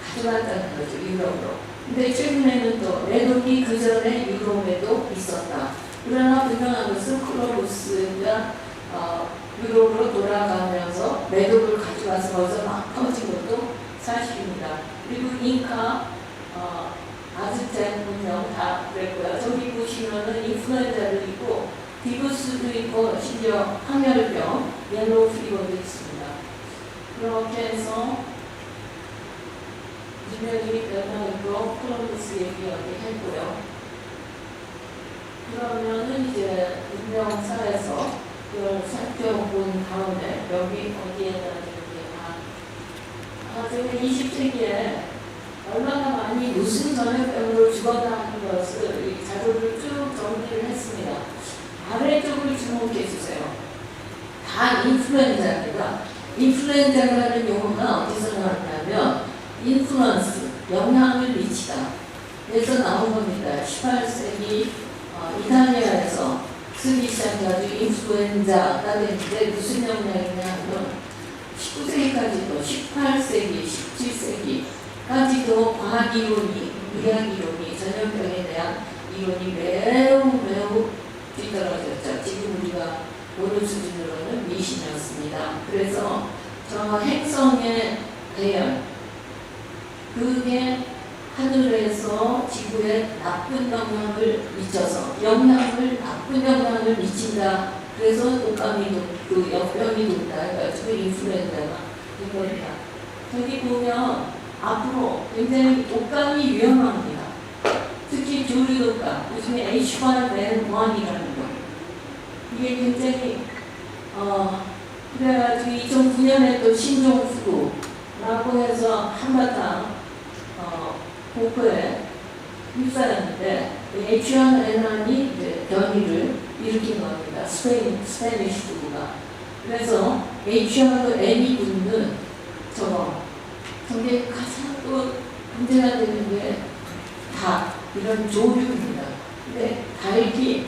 Speaker 4: 가져갔다는 거죠, 유럽으로. 근데 최근에는 또 매독이 그 전에 유럽에도 있었다. 그러나 분명한 것은 콜럼버스가 유럽으로 돌아가면서 매독을 가져와서 거기서 막 퍼진 것도 사실입니다. 그리고 잉카, 아즈텍 문명 다 그랬고요. 저기 보시면은 인플루엔자도 있고, 디부스도 있고, 심지어 항열병, 옐로우 피버도 있습니다. 그렇게 해서 유명이 변화있고 콜럼버스 얘기 여기 했고요. 그러면은 이제 문명사에서 그걸 살펴본 다음에 여기 어디에다 지금 20세기에 얼마나 많이 무슨 전염병으로 죽었나 하는 것을 이 자료를 쭉 정리를 했습니다. 아래쪽을 주목해 주세요. 다 인플루엔자입니다. 인플루엔자라는 용어가 어디서 나왔냐면 인플루언스, 영향을 미치다. 그래서 나온 겁니다. 18세기 이탈리아에서 쓰기 시작해가지고 인플루엔자가 됐는데 무슨 영향이냐 하면 19세기까지도 18세기, 17세기까지도 과학 이론이, 의학 이론이, 전염병에 대한 이론이 매우 뒤떨어졌죠. 지금 우리가 오늘 수준으로는 미신이었습니다. 그래서 저 행성의 대열, 그게 하늘에서 지구에 나쁜 영향을 미쳐서 나쁜 영향을 미친다. 그래서 독감이 그 역병이 돈다 해가지고 인플루엔자가 이겁니다. 저기 보면 앞으로 굉장히 독감이 위험합니다. 특히 조류 독감, 요즘에 H1N1이라는 거. 이게 굉장히 그래가지고 2009년에 또 신종플루라고 해서 한바탕 복부에 휩싸였는데 H1N1이 이제 변이를 일으킨 겁니다. 스페니쉬 두부가. 그래서 H1N1이 붙는 저게 가장 또 문제가 되는 게 닭, 이런 조류입니다. 근데 닭이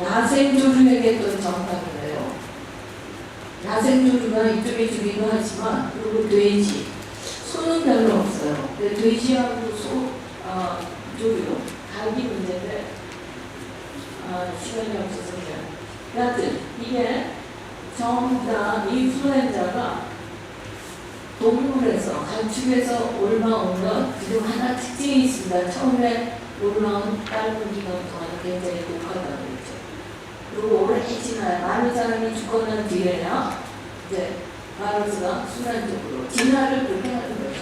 Speaker 4: 야생조류에게 또 전파를 해요. 야생조류가 이쪽에 주기도 하지만, 그리고 돼지, 소는 별로 없어요. 근데 돼지하고 조류, 닭이 문제인데, 시간이 없어서 그냥. 여하튼, 이게 전부 다 인플루엔자가 동물에서, 가축에서 올라온 건 그중 하나 특징이 있습니다. 처음에 올라온 짧은 기간 동안 굉장히 독하다고 했죠. 그리고 오래 지나요. 많은 사람이 죽고 난 뒤에야 이제 바이러스가 순환적으로 진화를 그렇게 하는 거죠.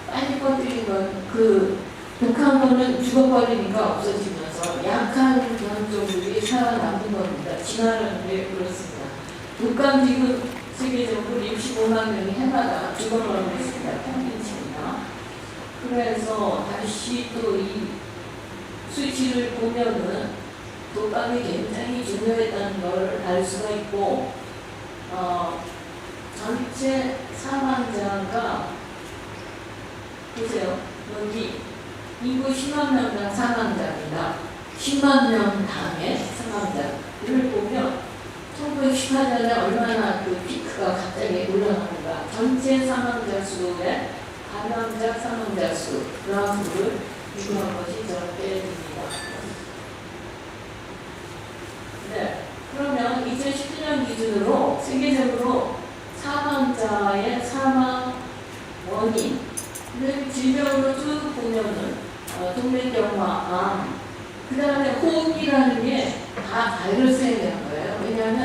Speaker 4: 빨리 퍼뜨린 건 그 독한 거는 죽어버리니까 없어지면서 약한 변종들이 살아남는 겁니다. 진화라는 게 그렇습니다. 독감 지금 세계적으로 65만 명이 해마다 죽어버리고 있습니다. 평균치입니다. 그래서 다시 또 이 수치를 보면은 독감이 굉장히 중요했다는 걸 알 수가 있고, 전체 사망자가 보세요. 여기 인구 10만 명당 사망자입니다. 10만 명당의 사망자를 보면 1918년에 얼마나 그 피크가 갑자기 올라가는가. 전체 사망자 수에 감염자 사망자 수 그래프를 비교한 것이 저렇게 됩니다. 네. 그러면 2017년 기준으로 세계적으로 사망자의 사망 원인을 질병으로 쭉 보면은 동맥경화, 암, 그 다음에 호흡기라는 게 다 바이러스에 대한 거예요. 왜냐하면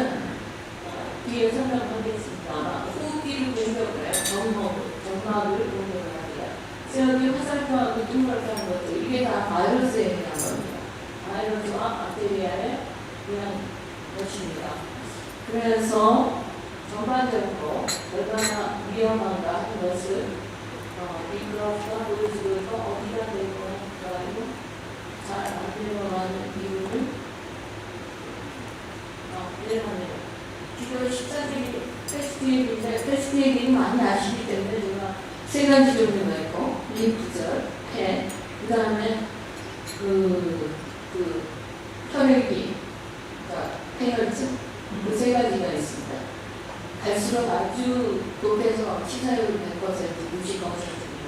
Speaker 4: 뒤에 설명하겠습니다. 호흡기를 공격을 해요. 점막을 공격을 합니다. 그래서 여기 화살표하고 둥그렇게 한 것들, 이게 다 바이러스에 대한 겁니다. 바이러스와 박테리아에 대한 것입니다. 그래서 전반적으로 얼마나 위험한가 하는 것을 이 그래프가 보여주고 있고, 어디다 대고 잘 안 들어가는 이유는 이래하네요. 지금 14세기 패스트에이딩 많이 아시기 때문에 제가 세 가지 종류가 있고, 림프절, 폐, 그 다음에 혈액이, 그러니까 폐혈증, 그 세 가지가 있습니다. 갈수록 아주 높여서 치사율 100%, 90%입니다.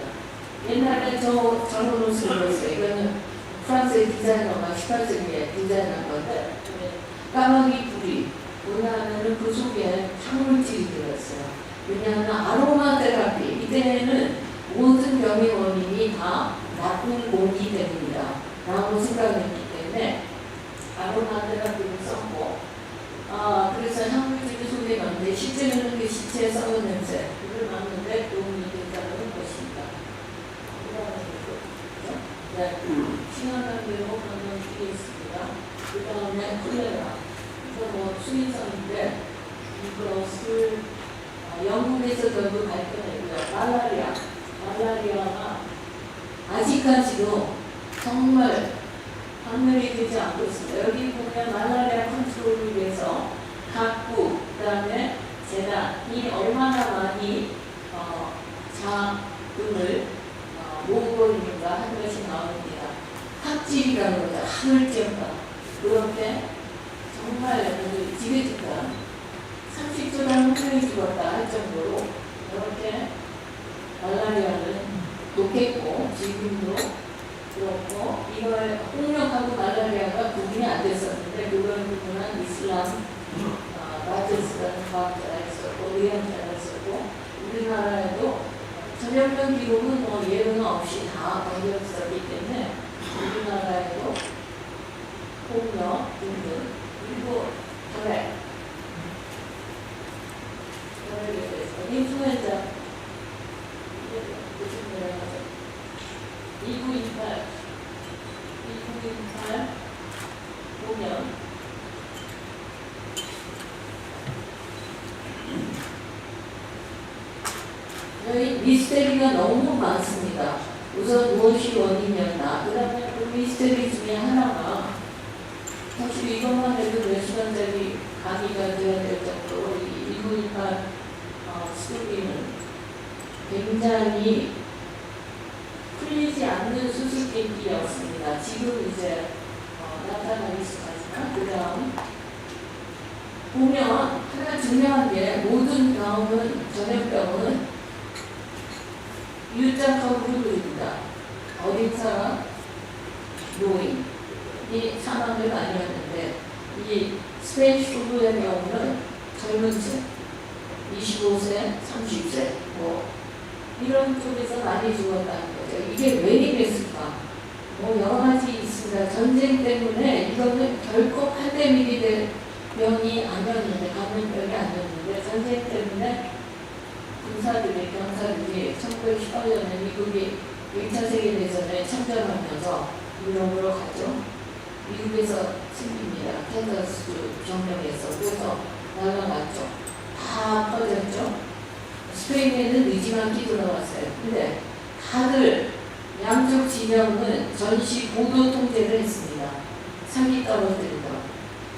Speaker 4: 옛날에 저 젊은 옷을 입었어요. 이거는 프랑스의 디자이너가 18세기에 디자인한 건데, 까마귀 뿌리, 뭐냐면은 그 속에 향물질이 들어있어요. 왜냐하면 아로마 테라피, 이때는 모든 병의 원인이 다 나쁜 공기 때문이다 라고 생각했기 때문에 아로마 테라피를 썼고, 그래서 향물질이 속에 있는데 실제로는 그 시체의 썩은 냄새를 맡는데 도움이 된다는 것입니다. 네, 신화관계로 가면 이게 있습니다. 그 다음에 콜레라, 이거 수인성인데 이것을 영국에서 결국 발견했고요. 말라리아가 아직까지도 정말 판명이 되지 않고 있습니다. 여기 보면 말라리아 컨트롤을 위해서 각국, 그 다음에 재단이 얼마나 많이 자금을 모으고 있는가 하는 것이 나옵니다. 학질이라고 그러죠. 하늘지어가 그렇게 정말 지긋지긋한 30조당 한 명이 죽었다 할 정도로 그렇게 말라리아는 높겠고, 지금도 그렇고, 이걸 폭력하고 말라리아가 구분이 안 됐었는데, 그걸 구분한 이슬람 라제스라는 과학자가 있었고, 의학자가 있었고, 우리나라에도 전염병 기록은 뭐 예외가 없이 다 번졌었기 때문에 우리나라에도 폭력 등등, 그리고 혈액, 인플루엔자, 2928 보면 여기 미스테리가 너무 많습니다. 우선 무엇이 원인이었나, 그 다음에 그 미스테리 중에 하나가 사실 이것만 해도 몇 시간짜리 강의가 되어야 될 정도로 이 1928 스토리는 굉장히 풀리지 않는 수수께끼였습니다. 지금 이제 나타나기 시작하지만 그 다음 보면 하나 중요한 게, 모든 병은, 전염병은 유자하고 그룹입니다. 어린 사람, 노인이 사망을 많이 하는데, 이 스페인 플루의 경우는 젊은 층, 25세, 30세, 뭐 이런 쪽에서 많이 죽었다는 거죠. 이게 왜 이랬을까? 뭐 여러 가지 있습니다. 전쟁 때문에 이거는 결코 팬데믹이 병이 아니었는데, 감염병이 아니었는데, 전쟁 때문에 군사들이, 병사들이 1918년에 미국이 1차 세계대전에 참전하면서 유럽으로 갔죠. 미국에서 생깁니다. 캔자스주 병력에서. 그래서 날아갔죠. 다 퍼졌죠. 스페인에는 늦지막히 들어갔어요. 근데 다들 양쪽 진영은 전시 고도 통제를 했습니다. 차기 떨어뜨린 거.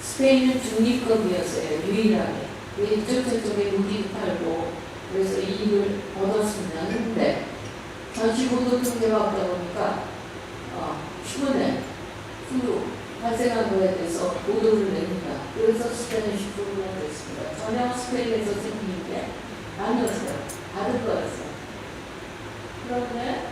Speaker 4: 스페인은 중립국이었어요. 유일하게. 이쪽 저쪽에 무기도 팔고 그래서 이익을 얻었습니다. 근데 전시보도 통계가 없다 보니까 휴문에 후유 발생한 거에 대해서 보도를 냅니다. 그래서 스페니쉬 플루가 됐습니다. 전혀 스페인에서 생긴 게 아니었어요. 다른 거였어요. 그런데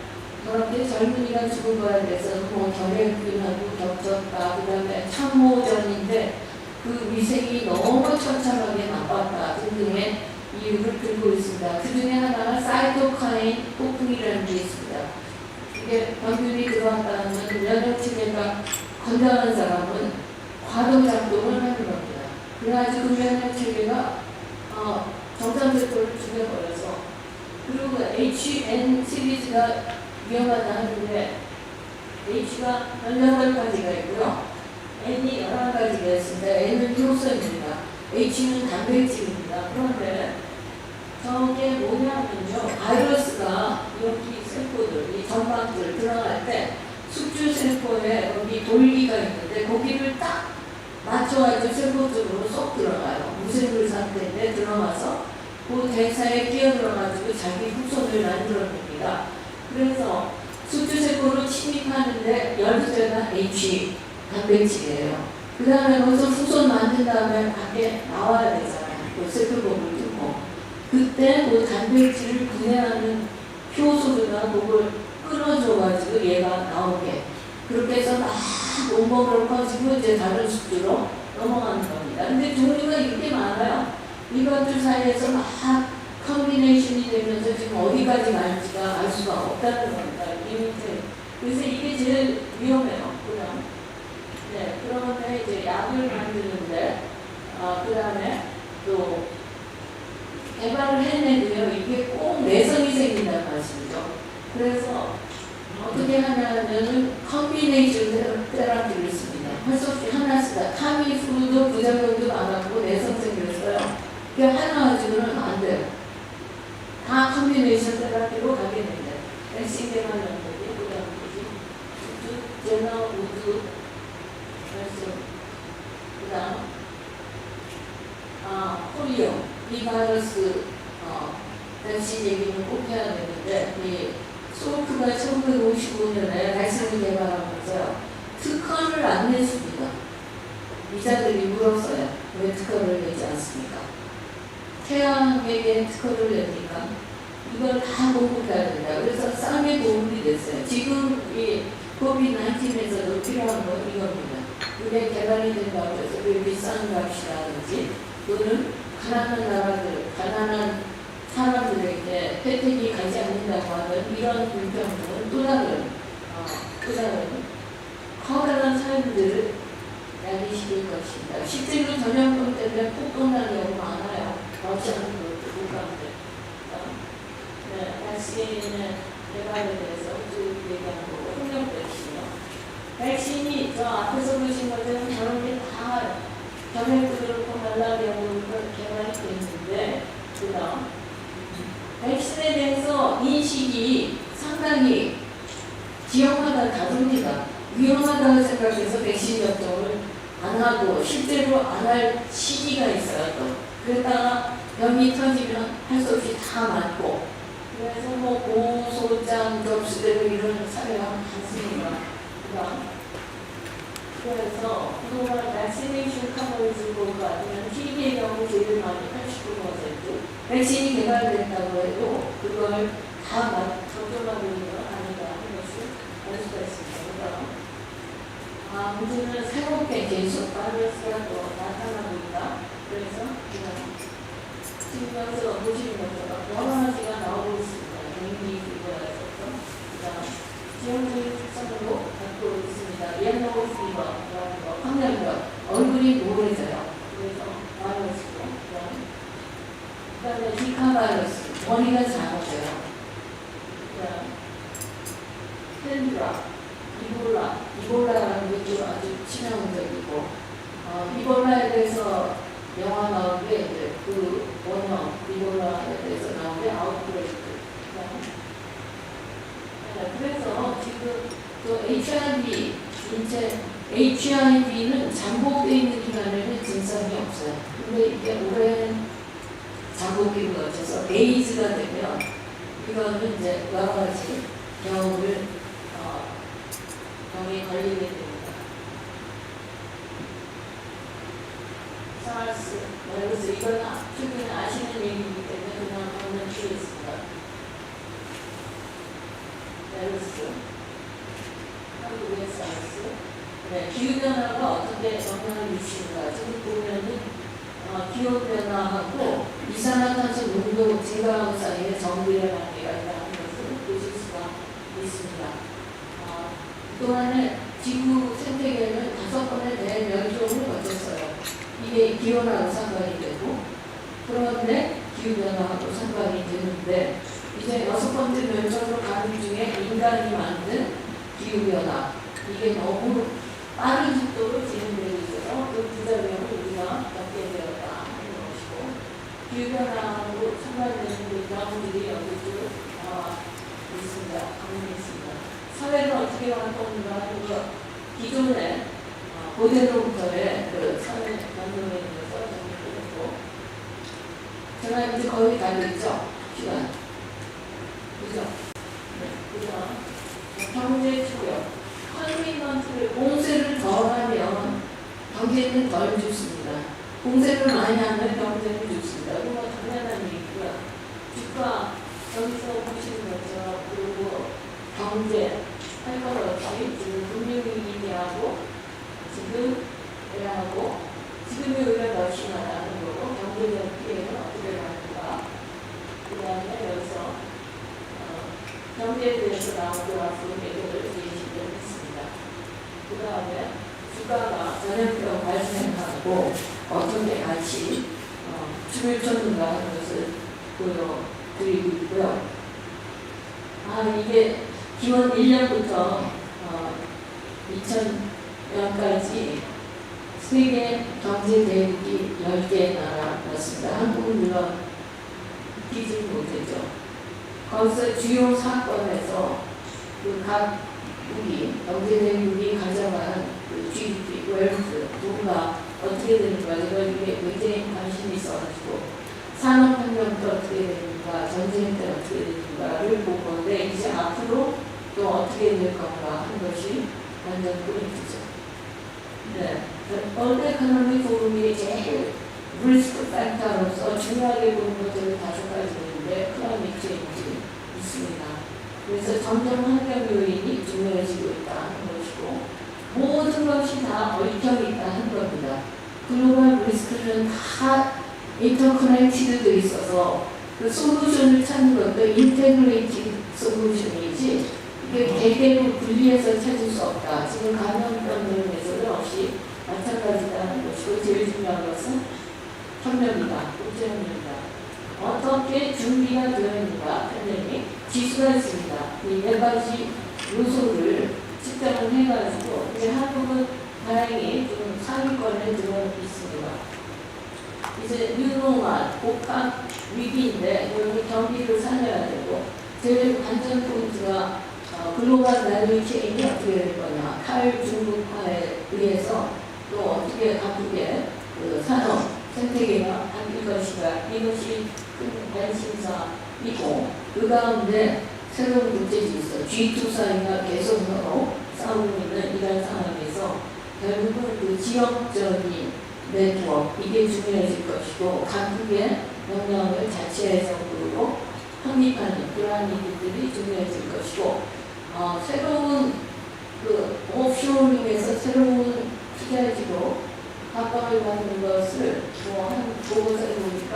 Speaker 4: 저렇게 젊은이가 죽은 거에 대해서는 뭐 결핵균하고 겹쳤다. 그 다음에 참모전인데 그 위생이 너무 처참하게 나빴다 등등의 이유를 들고 있습니다. 그 중에 하나가 사이토카인 폭풍이라는 게 있습니다. 이게 병균이 들어왔다는 면역체계가 건강한 사람은 과도작동을 하는 겁니다. 그래가지고 면역체계가 정상세포를 죽여버려서 그리고 HN 시리즈가 위험하다 하는데 H가 18가지가 있고요. N이 11가지가 있습니다. N은 효소입니다. H는 단백질입니다. 그런데 저게 뭐냐면요. 바이러스가 여기 세포들, 이 점막들 들어갈 때 숙주세포에 여기 돌기가 있는데 거기를 딱 맞춰가지고 세포 쪽으로 쏙 들어가요. 무생물 상태인데 들어가서 그 대사에 끼어들어가지고 자기 후손을 만들어냅니다. 그래서 숙주세포로 침입하는데 열쇠가 H 단백질이에요. 그 다음에 거기서 후손 만든 다음에 밖에 나와야 되잖아요. 그 세포를 두고. 그때 그 단백질을 분해하는 효소들과 그걸 끊어줘가지고 얘가 나오게. 그렇게 해서 막 온몸으로 퍼지고 이제 다른 숙주로 넘어가는 겁니다. 근데 종류가 이렇게 많아요. 이것들 사이에서 막 컨비네이션이 되면서 지금 어디까지 갈지가 알 수가 없다는 겁니다. 그래서 이게 제일 위험해요. 그냥. 네, 그런데 이제 약을 만드는데, 그 다음에 또 개발을 해내고요. 이게 꼭 내성이 생긴다는 말씀이죠. 그래서 어떻게 하냐면은 컨비네이션 테라피를 씁니다. 할 수 없이 하나 쓰다. 타미프루도 부작용도 많았고 내성 생겼어요. 그게 하나 가지고는 안 돼요. 다 컨비네이션 테라피로 가게 됩니다. 백신 개발 연구기, 그 다음 우드, 제너 우드, 그 다음 폴리오, 이 바이러스 백신 얘기는 꼭 해야 되는데 이 소크가 1955년에 백신을 개발하면서 특허를 안 냈습니다. 기자들이 물었어요. 왜 특허를 내지 않습니까? 태양에게 특허를 냅니까? 이걸 다 공급해야 된다. 그래서 쌍의 도움이 됐어요. 지금 이 COVID-19에서도 필요한 건 이겁니다. 그게 개발이 된다고 해서 그 비싼 값이라든지 또는 가난한 나라들, 가난한 사람들에게 혜택이 가지 않는다고 하는 이런 불평등은 또 다른 커다란 삶들을 야기시킬 것입니다. 실제로 전염병 때문에 폭동난 경우 많아요. 러시아는 그렇고 북한도. 네, 백신의 개발에 대해서 쭉 얘기하는 거고, 홍역 백신이요. 백신이 저 앞에서 보신 것처럼 저런 게 다 전액도 그렇고 말라리아도 개발이 됐는데, 그다음 백신에 대해서 인식이 상당히 지역마다 다릅니다. 위험하다고 생각해서 백신 접종을 안 하고 실제로 안 할 시기가 있어요. 또 그러다가 병이 터지면 할 수 없이 다 맞고 그래서 뭐 고소장 접수되고 이런 사례가 많습니다. 그래서 그동안 백시네이션 커버리지가 아니면 TB의 경우 제일 많이 89%, 백신이 개발된다고 해도 그걸 다 접종하고 있는 건 아니다 하는 것을 알 수가 있습니다. 문제는 새롭게 계속 바이러스가 또 나타나고 있다. 그래서 그냥 지금 여기서 보시는 것처럼 여러 가지가 나오고 있습니다. 연기 피부에서부터 그다음 지역적인 특성으로 갖고 있습니다. 옐로우 피버라는 거, 황열병, 얼굴이 노래져요. 그래서 바이러스고 그다음에 지카 바이러스, 머리가 작아져요. 그다음 펜드라, 이볼라라는 게 아주 치명적이고 이볼라에 대해서 영화 나온 게 이제 그 원형 이볼라에 대해서 나온 게 아웃브레이크. 그래서 지금 또 HIV 인체 HIV는 잠복되어 있는 기간에는 증상이 없어요. 근데 이게 오랜 잠복기를 거쳐서 에이즈가 되면 이거는 이제 여러 가지 병에 걸리게 됩니다. 사르스, 그래서 이건 최근에 아시는 얘기이기 때문에 그냥 한번 치겠습니다. 메르스, 한국의 사르스. 네, 기후변화가 어떻게 영향을 미치는가. 지금 보면은 기후변화하고 이산화탄소 농도 증가하고 사이에 정비례 관계가 있다는 것을 보실 수가 있습니다. 그동안에 지구 생태계는 5번의 대멸종을 거쳤어요. 이게 기온하고 상관이 되고, 그런데 기후변화하고 상관이 되는데, 이제 6번째 멸종으로 가는 중에 인간이 만든 기후변화, 이게 너무 빠른 속도로 진행되고 있어서 그 부작용을 우리가 겪게 되었다 하는 것이고, 기후변화하고 상관되는 그 경우들이 여기 쭉 나와 있습니다. 있습니다. 사회를 어떻게 활동하는가 하는 것, 기존에 고대로부터의 그 사회 연동에 대해서 정리했고, 제가 이제 거의 다 됐죠? 시간. 그죠? 네, 그죠? 경제 추격. 컨테인먼트를, 공세를 덜하면 경제는 덜 죽습니다. 공세를 많이 하면 경제는 죽습니다. 이거 당연한 얘기고요. 주가, 여기서 보시는 것처럼, 그리고 경제, 할 것 없이 지금 금융위 기대하고, 지금 왜하고, 지금이 오히려 더 심하다는 거고, 경제적 피해는 어떻게 가는가. 그 다음에 여기서 경제에 대해서 나온 그래프 계획을 제시를 했습니다. 그 다음에 주가가 전염병 발생하고 어떻게 같이 춤을 췄는가 하는 것을 보여드리고 있고요. 이게 기원 1년부터 2000년까지 세계 경제 대국이 10개의 나라였습니다. 한국은 물론 뛰지 못했죠. 거기서 주요 사건에서 그 각국이, 경제대국이 가져가는 그 GDP, 웰스, 누가 어떻게 되는가, 이게 굉장히 관심이 있어가지고, 산업혁명 때 어떻게 되는가, 전쟁 때 어떻게 되는가를 볼 건데, 이제 앞으로 또 어떻게 될 건가 하는 것이 완전 포인트죠. 네. 월드 에코노미 포럼이 제일 리스크 팩터로서 중요하게 보는 것들이 5가지 있는데, 클라이밋 체인지 있습니다. 그래서 점점 환경 요인이 중요해지고 있다는 것이고, 모든 것이 다 얽혀 있다는 겁니다. 글로벌 리스크는 다 인터커넥티드도 있어서 그 솔루션을 찾는 것도 인테그레이티드 솔루션이지, 이게 개개로 분리해서 찾을 수 없다. 지금 감염병 내용에서도 역시 마찬가지다는 것이고, 제일 중요한 것은 혁명이다. 국제혁명이다. 어떻게 준비가 되어 있는가 팬데믹 지수가 있습니다. 이 4가지 요소를 측정을 해가지고, 이제 한국은 다행히 좀 상위권에 들어 있습니다. 이제 뉴노멀, 복합 위기인데, 여기 경기를 살려야 되고, 제일 관전 포인트가 글로벌 밸류 체인이 어떻게 될 거냐, 탈중국화에 의해서 또 어떻게 각국의 그 산업 생태계가 바뀔 것인가, 이것이 큰 관심사이고, 그 가운데 새로운 국제질서, G2 사이가 계속 서로 싸우고 있는 이런 상황에서 결국은 그 지역적인 네트워크, 이게 중요해질 것이고, 각국의 역량을 자체적으로 확립하는 그러한 일들이 중요해질 것이고, 새로운 그 오프쇼링에서 새로운 투자지로 각광을 받는 것을 한 보고서에 보니까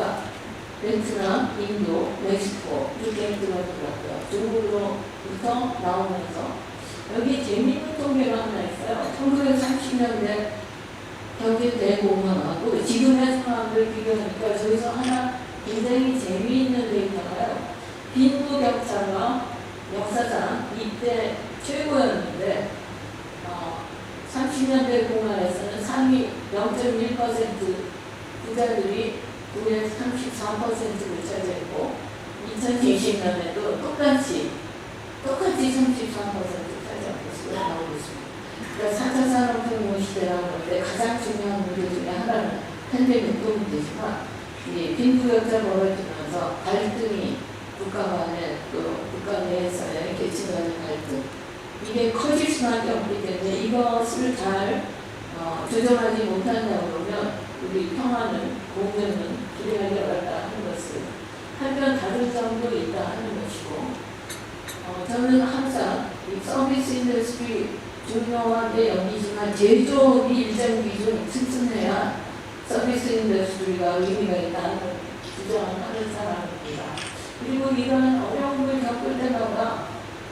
Speaker 4: 베트남, 인도, 멕시코 이렇게 들어들었고요. 중국으로부터 나오면서 여기 재미있는 통계가 하나 있어요. 1930년대 경제 대공황하고 지금의 상황을 비교하니까 저기서 하나 굉장히 재미있는 데이터가요. 빈부격차가 역사상 이때 최고였는데 30년대 공황에서는 상위 0.1% 부자들이 34%를 차지했고 2020년에도 똑같이 33% 차지하고 있습니다. 나오고 있습니다. 그러니까 4차 산업혁명 시대라는 건데 가장 중요한 문제 중에 하나는 팬데믹도 문제지만 이 빈부격차 벌어지면서 갈등이 국가 간에 또 국가 내에서의 계층 간의 갈등 이게 커질 수밖에 없기 때문에 이것을 잘 조정하지 못한다 그러면 우리 평화는 공존은 기대하기 어렵다 하는 것을 한편 다른 점도 있다 하는 것이고 저는 항상 이 서비스 인더스트리 중요한 데 여기지만 제조업이 일정 기준 튼튼해야 서비스 인더스트리가 의미가 있다는 주장하는 사람입니다. 그리고 이런 어려움을 겪을 때마다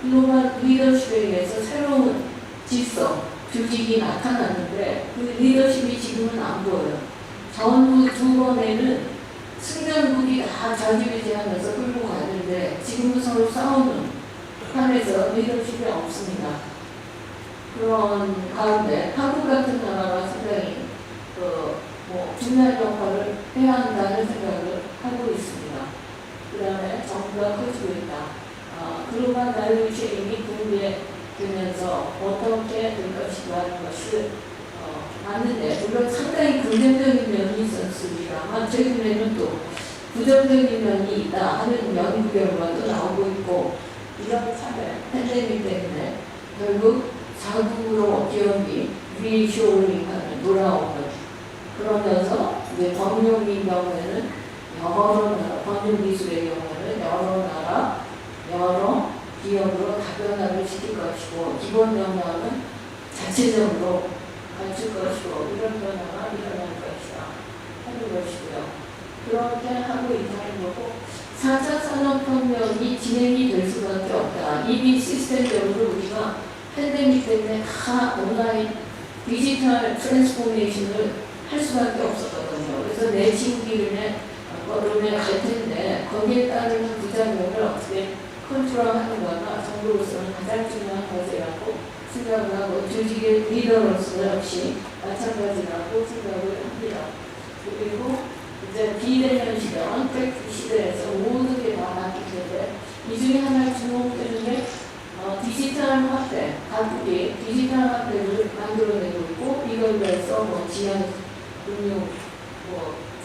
Speaker 4: 글로벌 리더십에 의해서 새로운 질서, 조직이 나타났는데 그 리더십이 지금은 안 보여요. 전후 두 번에는 승전국이 다 좌지우지하면서 끌고 가는데 지금은 서로 싸우는 판에서 리더십이 없습니다. 그런 가운데 한국 같은 나라가 상당히 중요한 역할을 해야 한다는 생각을 하고 있습니다. 그 다음에 정부가 커지고 있다. 글로벌 밸류체인이 공개되면서 어떻게 될 것인가 하는 것을 봤는데 물론 상당히 긍정적인 면이 있었습니다만 최근에는 또 부정적인 면이 있다 하는 연구 결과도 나오고 있고 이런 차별, 팬데믹 때문에 결국 자국으로 기업이 리쇼링하는 돌아오는 그러면서 이제 법령의 경우에는 여러 나라, 법령기술의 경우에는 여러 나라, 여러 기업으로 다변화를 시킬 것이고 기본 역량은 자체적으로 갖출 것이고 이런 변화가 일어날 것이다 하는 것이고요. 그렇게 하고 있다는 거고 4차 산업혁명이 진행이 될 수밖에 없다. 이미 시스템적으로 우리가 팬데믹 때문에 다 온라인 디지털 트랜스포메이션을 할 수밖에 없었거든요. 그래서 내 친구 이름에 걸음에 갈 텐데 거기에 따르는 부작용을 어떻게 컨트롤하는 거가 정부로서는 가장 중요한 과제라고 생각을 하고 조직의 리더로서 역시 마찬가지라고 생각을 합니다. 그리고 이제 비대면 시대와 팩트 시대에서 모든 게 다 바뀌기 때문에 이 중에 하나 주목되는 게 디지털 화폐, 각국이 디지털 화폐를 만들어내고 있고 이걸 위해서 지연 금융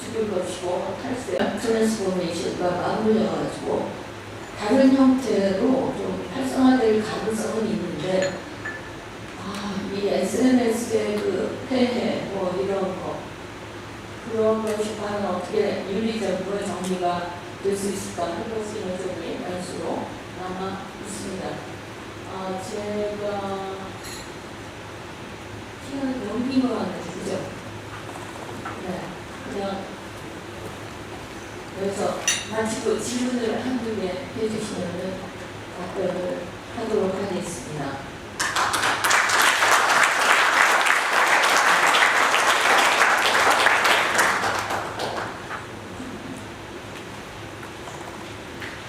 Speaker 4: 죽일 것이고 탈세 트랜스포메이션과 맞물려가지고 다른 형태로 좀 활성화될 가능성은 있는데 이 SNS의 그 폐해 이런 거 그런 것이 과연 어떻게 윤리적으로 정리가 될 수 있을까 하는 것이 여전히 변수로 남아 있습니다. 제가 시간을 넘긴 것 같아요. 그죠? 네, 그냥 여기서 마치고 질문을 한두 개 해주시면 답변을 하도록 하겠습니다.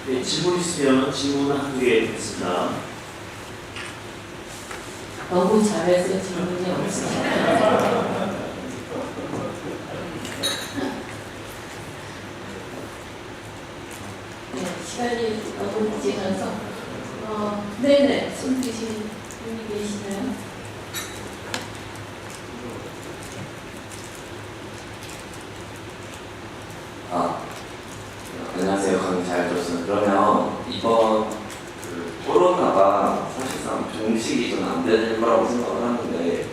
Speaker 2: 네, 질문 있으면 질문 한두 개 드리겠습니다.
Speaker 4: 너무 잘해서 질문이 없어요. 시간이 너무 지나서 네네 손 드신 분이 계시나요?
Speaker 5: 안녕하세요. 강의 잘 들었습니다. 그러면 이번 코로나가 사실상 종식이 좀 안 되는 거라고 생각을 하는데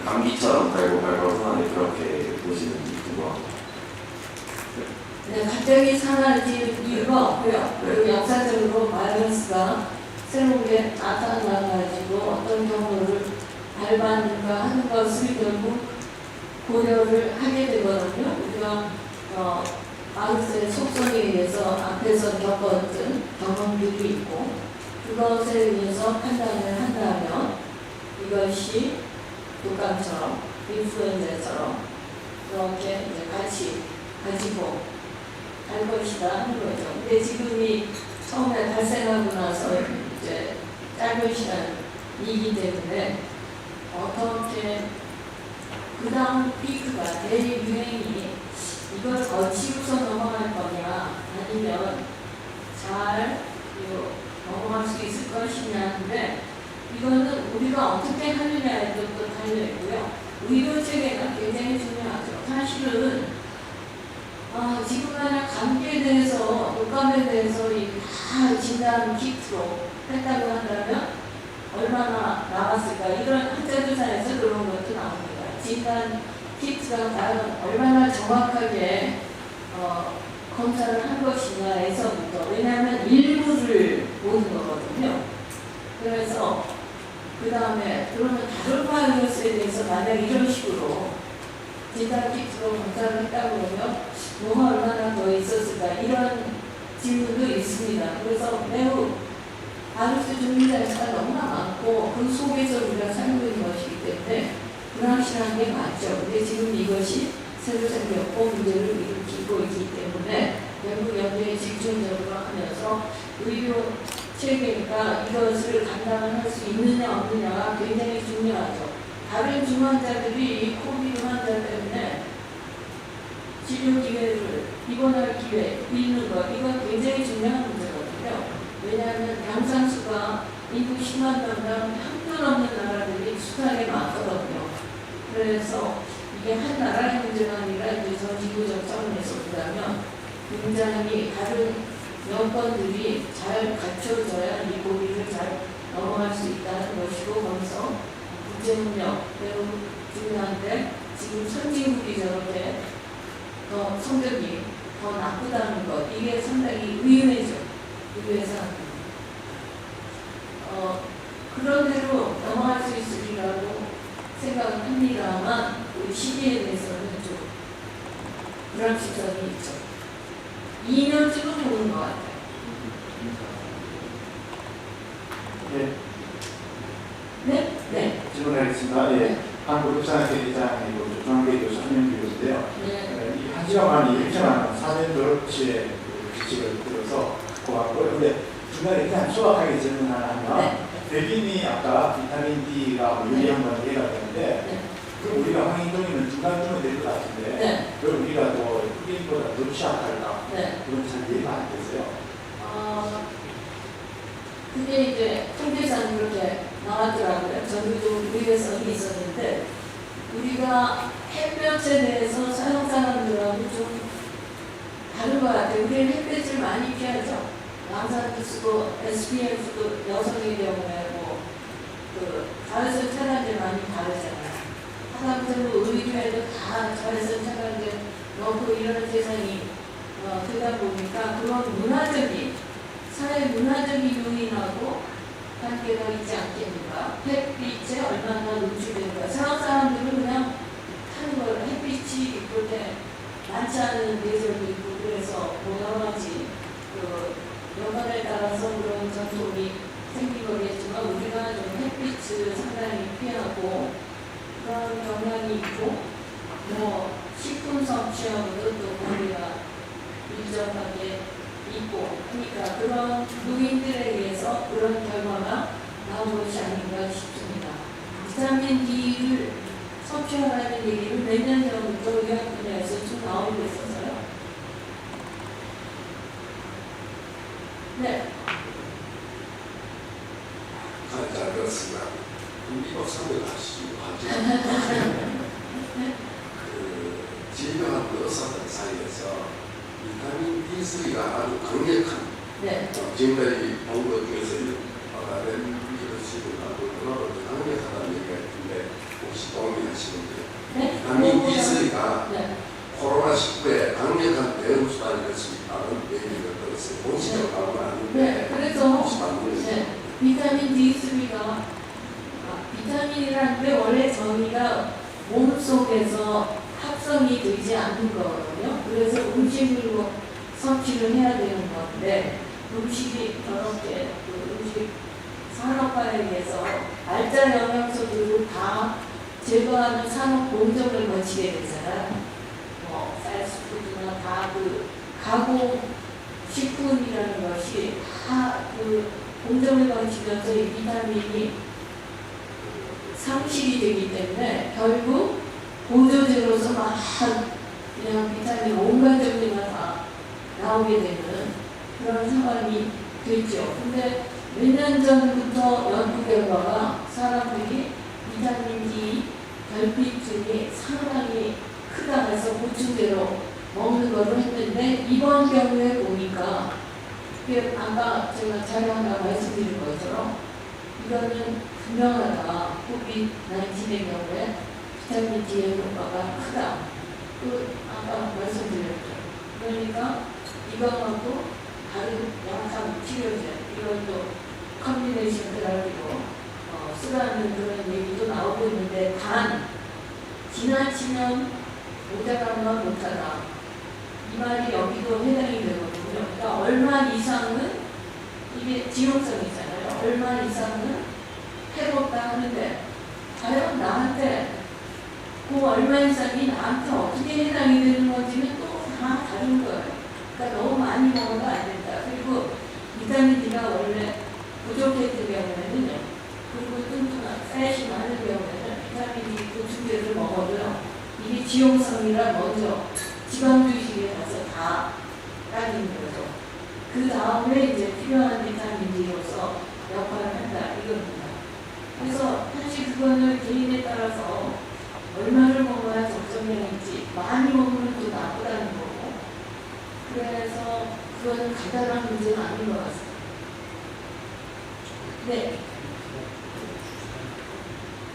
Speaker 5: 감기처럼 갈고 상황이 그렇게 보시는지 궁금합니다.
Speaker 4: 네, 갑자기 사라질 이유가 없고요. 그리고 역사적으로 바이러스가 새로운 게 나타나가지고 어떤 경로를 밟았는가 하는 것을 결국 고려를 하게 되거든요. 우리가 바이러스의 속성에 의해서 앞에서 겪었던 경험들이 있고 그것에 의해서 판단을 한다면 이것이 독감처럼 인플루엔자처럼 그렇게 이제 같이 가지고 갈 것이다 하는 거죠. 근데 지금이 처음에 발생하고 나서 이제 짧은 시간이기 때문에 어떻게 그 다음 피크가 대유행이 이걸 거치고서 넘어갈 거냐 아니면 잘 넘어갈 수 있을 것이냐인데 이거는 우리가 어떻게 하느냐에 또 달려있고요. 의료 체계가 굉장히 중요하죠. 사실은 지금 만약 감기에 대해서, 독감에 대해서 다 진단 키트로 했다고 한다면 얼마나 나왔을까? 이런 학자조사에서 그런 것도 나옵니다. 진단 키트가 과연 얼마나 정확하게 검사를 한 것이냐에서부터, 왜냐하면 일부를 보는 거거든요. 그래서 그 다음에 그러면 다른 바이러스에 대해서 만약 이런 식으로 진단 키트로 검사를 했다고 그러면 뭐가 얼마나 더 있었을까? 이런 질문도 있습니다. 그래서 매우 바이러스 종류 자체가 너무나 많고 그 속에서 우리가 살고 있는 것이기 때문에 불확실한 게 맞죠. 근데 지금 이것이 새로 생겼고 문제를 일으키고 있기 때문에 연구 연구에 집중적으로 하면서 의료 체계가 이것을 감당을 할 수 있느냐 없느냐가 굉장히 중요하죠. 다른 중환자들이 이 코비드 환자 때문에 치료기회를 입원할 기회 있는 것, 이건 굉장히 중요한 문제거든요. 왜냐하면 병상수가 인구 10만 명당 형편없는 나라들이 숱하게 많거든요. 그래서 이게 한 나라의 문제가 아니라 이제 전 지구적 차원에서 본다면 굉장히 다른 여건들이 잘 갖춰져야 이 고비를 잘 넘어갈 수 있다는 것이고, 거기서 국제협력 매우 중요한데 지금 선진국이 저렇게 더 성적이 더 나쁘다는 것, 이게 상당히 의외죠. 의외에서 그런 대로 넘어갈 수 있으리라고 생각을 합니다만 우리 시기에 대해서는 좀 불확실성이 있죠. 2년쯤은 오는 것 같아요.
Speaker 6: 예,
Speaker 4: 네? 네.
Speaker 6: 질문하겠습니다. 예, 한국협상학회 회장이고 조정계 교수 한명규 교수인데요.
Speaker 4: 네.
Speaker 6: 이 한 시간만이 일정한 4년 졸업치의 규칙을 들어서 고맙고요. 근데 중간에 그냥 소확하게 질문 하나 하면
Speaker 4: 네.
Speaker 6: 백인이 아까 비타민 D가 유리한 건 이해가 되는데
Speaker 4: 네.
Speaker 6: 그럼 우리가 황인종이면 중간쯤은 될 것 같은데
Speaker 4: 네.
Speaker 6: 그럼 우리가 더 흑인보다 더 취약할까?
Speaker 4: 네.
Speaker 6: 그건 잘 이해가 안 됐어요.
Speaker 4: 그게 이제 통계상 그렇게 나왔더라고요. 저도 좀 의외성이 있었는데, 우리가 햇볕에 대해서 서양 사람들하고 좀 다른 것 같아요. 우리는 햇볕을 많이 피하죠. 양산도 쓰고 SPF도 여성의 경우에 그 자외선 차단제 많이 바르잖아요. 하다못해 의료에도 다 자외선 차단제 넣고 이런 세상이 되다 보니까 그런 문화적인, 사회 문화적인 요인하고 관계가 있지 않겠는가. 햇빛에 얼마나 노출되는가. 서양 사람들은 그냥 하는 걸, 햇빛이 그렇게 많지 않은 계절도 있고, 그래서 뭐 여러 가지 그 여건에 따라서 그런 전통이 생긴 거겠지만 우리가 좀 햇빛을 상당히 피하고 그런 경향이 있고, 뭐 식품 섭취하고도 또 관계가 밀접하게 있고 하니까 그런 노인들에 의해서 그런 결과가 나온 것이 아닌가 싶습니다. 비타민 D를 섭취하라는 얘기를 몇 년 전부터 의학 분야에서 좀 나오고 있어서요. 네.
Speaker 7: 잘 들었습니다. 미국 상대를 하시고 그 질병하고 의사들 사이에서 비타민 D3가 아주 강력한
Speaker 4: 네.
Speaker 7: 지금까지 본 것 중에서 렘비르시브하고 그거보다 강력하다는 얘기가 있는데 혹시 동의하시는지
Speaker 4: 네.
Speaker 7: 비타민 D3가
Speaker 4: 네.
Speaker 7: 코로나19에 강력한 대응 수단이 될 수 있다는 얘기를 들었어요. 본식으로 나온 건 아닌데
Speaker 4: 네. 그래서
Speaker 7: 혹시 맞는지
Speaker 4: 네. 비타민 D3가 비타민이라는 게 원래 정의가 몸 속에서 합성이 되지 않는 거거든요. 그래서 음식으로 섭취를 해야 되는 건데 음식이 저렇게 그 음식 산업화에 의해서 알짜 영양소들을 다 제거하는 산업 공정을 거치게 되잖아요. 뭐 패스트푸드나 다 그 가공 식품이라는 것이 다 그 공정을 거치면서 이 비타민이 상실이 되기 때문에 결국 보조제로서 막 그냥 비타민 온갖 종류가 다 나오게 되는 그런 상황이 됐죠. 근데 몇 년 전부터 연구 결과가 사람들이 비타민 D 결핍증이 상당히 크다 해서 보충제로 먹는 거를 했는데 이번 경우에 보니까 그게 아까 제가 자료하나 말씀드린 것처럼 이거는 분명하다. COVID-19의 경우에 비타민 D의 효과가 크다. 그 아까 말씀드렸죠. 그러니까 이거하고 다른 약한 치료제 이것도 컨비네이션 테라피로 쓰라는 그런 얘기도 나오고 있는데 단 지나치면 모자라나 못하다 이 말이 여기도 해당이 되거든요. 그러니까 얼마 이상은 이게 지용성이잖아요. 얼마 이상은 해롭다 하는데 과연 나한테 그 얼마 이상이 나한테 어떻게 해당이 되는 건지는 또 다 다른 거예요. 그러니까 너무 많이 먹어도 안 된다. 그리고 비타민 D가 원래 부족했을 경우에는요. 그리고 뚱뚱한 팻이 많은 경우에는 비타민 D 보충제를 먹어도요. 이게 지용성이라 먼저 지방 주식에 가서 다 따지는 거죠. 그 다음에 이제 필요한 비타민 D로서 역할을 한다 이겁니다. 그래서 사실 그거는 개인에 따라서 얼마를 먹어야 적정량인지 많이 먹으면 또 나쁘다는 거고 그래서 그거는 간단한 문제는 아닌 것 같습니다. 네.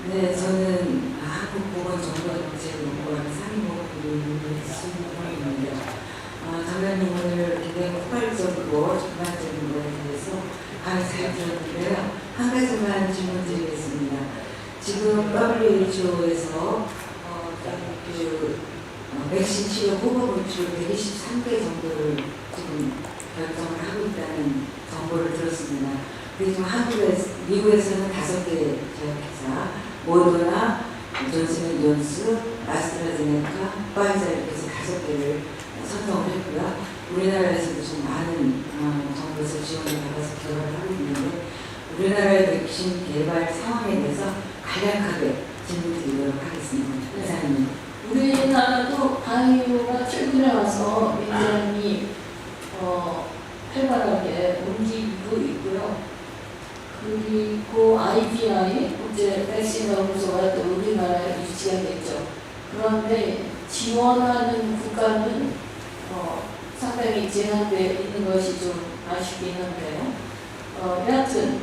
Speaker 8: 네, 저는 한국보건정보정책연구원 상임본부를 수행하고 장관님 오늘 굉장히 폭발적이고 전반적인 거에 대해서 강의를 들었는데요. 한 가지만 질문드리겠습니다. 지금 WHO에서 백신 치료 후보 분출 123개 정도를 지금 결정을 하고 있다는 정보를 들었습니다. 그리고 지금 미국에서는 5개 제약회사, 모더나, 존슨앤존스, 아스트라제네카, 파이자 이렇게 해서 5개를 선정을 했고요. 우리나라에서도 좀 많은 정부에서 지원을 받아서 개발을 하고 있는데 우리나라의 백신 개발 상황에 대해서 간략하게 질문드리도록 하겠습니다. 이사님.
Speaker 4: 우리나라도 바이오가 최근에 와서 굉장히 활발하게 움직이고 있고요. 그리고 IPI, 국제 백신 연구소가 또 우리나라에 유치가 됐죠. 그런데 지원하는 국가는 상당히 제한되어 있는 것이 좀 아쉽긴 한데요. 여하튼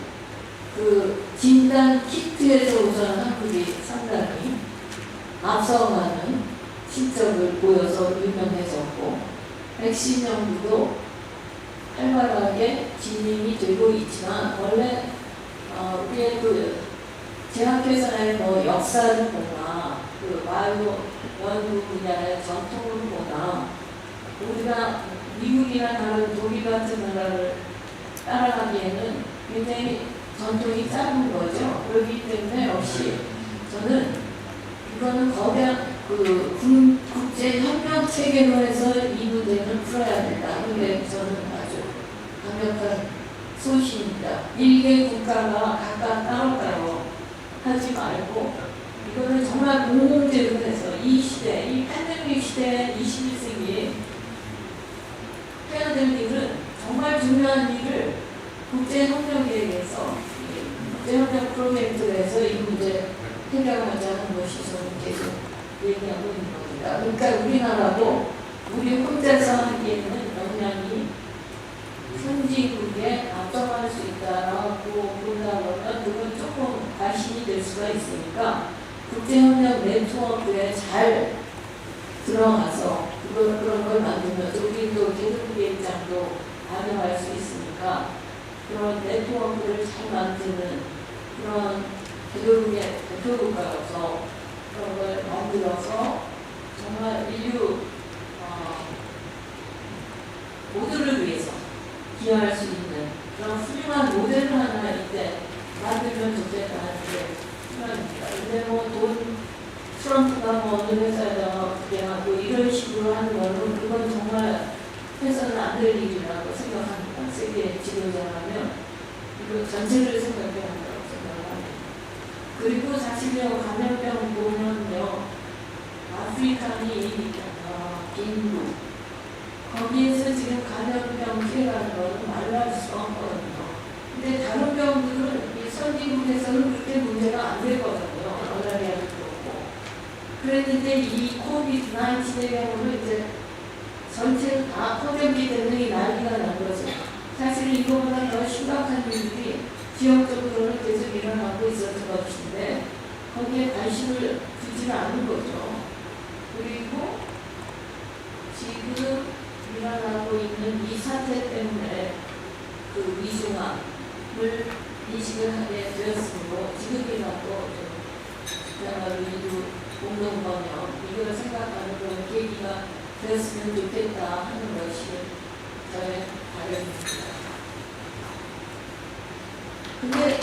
Speaker 4: 그 진단 키트에서 우선 한국이 상당히 앞서가는 실적을 보여서 유명해졌고 백신 연구도 활발하게 진행이 되고 있지만 원래 우리의 그 제약회사의 역사를 보나 그 바이오 연구 분야의 전통을 보나 우리가 미국이나 다른 독일 같은 나라를 따라가기에는 굉장히 전통이 짧은 거죠. 그렇기 때문에 역시 저는 이거는 거대한 그 국제 협력 체계로 해서 이 문제는 풀어야 된다. 근데 저는 아주 강력한 소신입니다. 1개 국가가 각각 따로따로 하지 말고 이거는 정말 공공재로 해서 이 시대, 이 팬데믹 시대 21세기에 해야 될 일은 정말 중요한 일을 국제협력에 의해서 국제협력 프로젝트에서 이 문제 해결하자는 것이 저는 계속 얘기하고 있는 겁니다. 그러니까 우리나라도 우리 혼자서 하기에는 역량이 선진국에 앞서갈 수 있다라고 본다면 그건 조금 발신이 될 수가 있으니까 국제협력 네트워크에 잘 들어가서 그런 걸 만들면서 우리도 개도국의 입장도 반영할 수 있으니까 그런 네트워크를 잘 만드는 그런 개도국의 대표국가로서 그런 걸 만들어서 정말 인류 모두를 위해서 기여할 수 있는 그런 훌륭한 모델을 하나 이때 만들면 좋겠다는 게 생각입니다. 근데 돈 트럼프가 어느 회사에다가 어떻게 하고 이런 식으로 하는 거는 그건 정말 해서는 안 될 일이라고 생각합니다. 세계 지도자라면 이거 전체를 생각해야 한다고 생각합니다. 그리고 사실요 감염병 보면요 아프리카니 빈국 거기에서 지금 감염병 피해가는 거는 말로 할 수 없거든요. 근데 다른 병들은 이 선진국에서는 그렇게 문제가 안 되거든요. 말라리아도 그렇고. 그랬는데 이 코비드 19의 경우는 이제 전체로 다 퍼져기 때문에 난리가 난 거죠. 사실 이거보다 더 심각한 일들이 지역적으로는 계속 일어나고 있었던 것인데 거기에 관심을 두지는 않는 거죠. 그리고 지금 일어나고 있는 이 사태 때문에 그 위중함을 인식을 하게 되었으므로 지금이라도 그야말로 인류 공동번영 이걸 생각하는 그런 계기가 되었으면 좋겠다 하는 것이 저의 바람입니다. 근데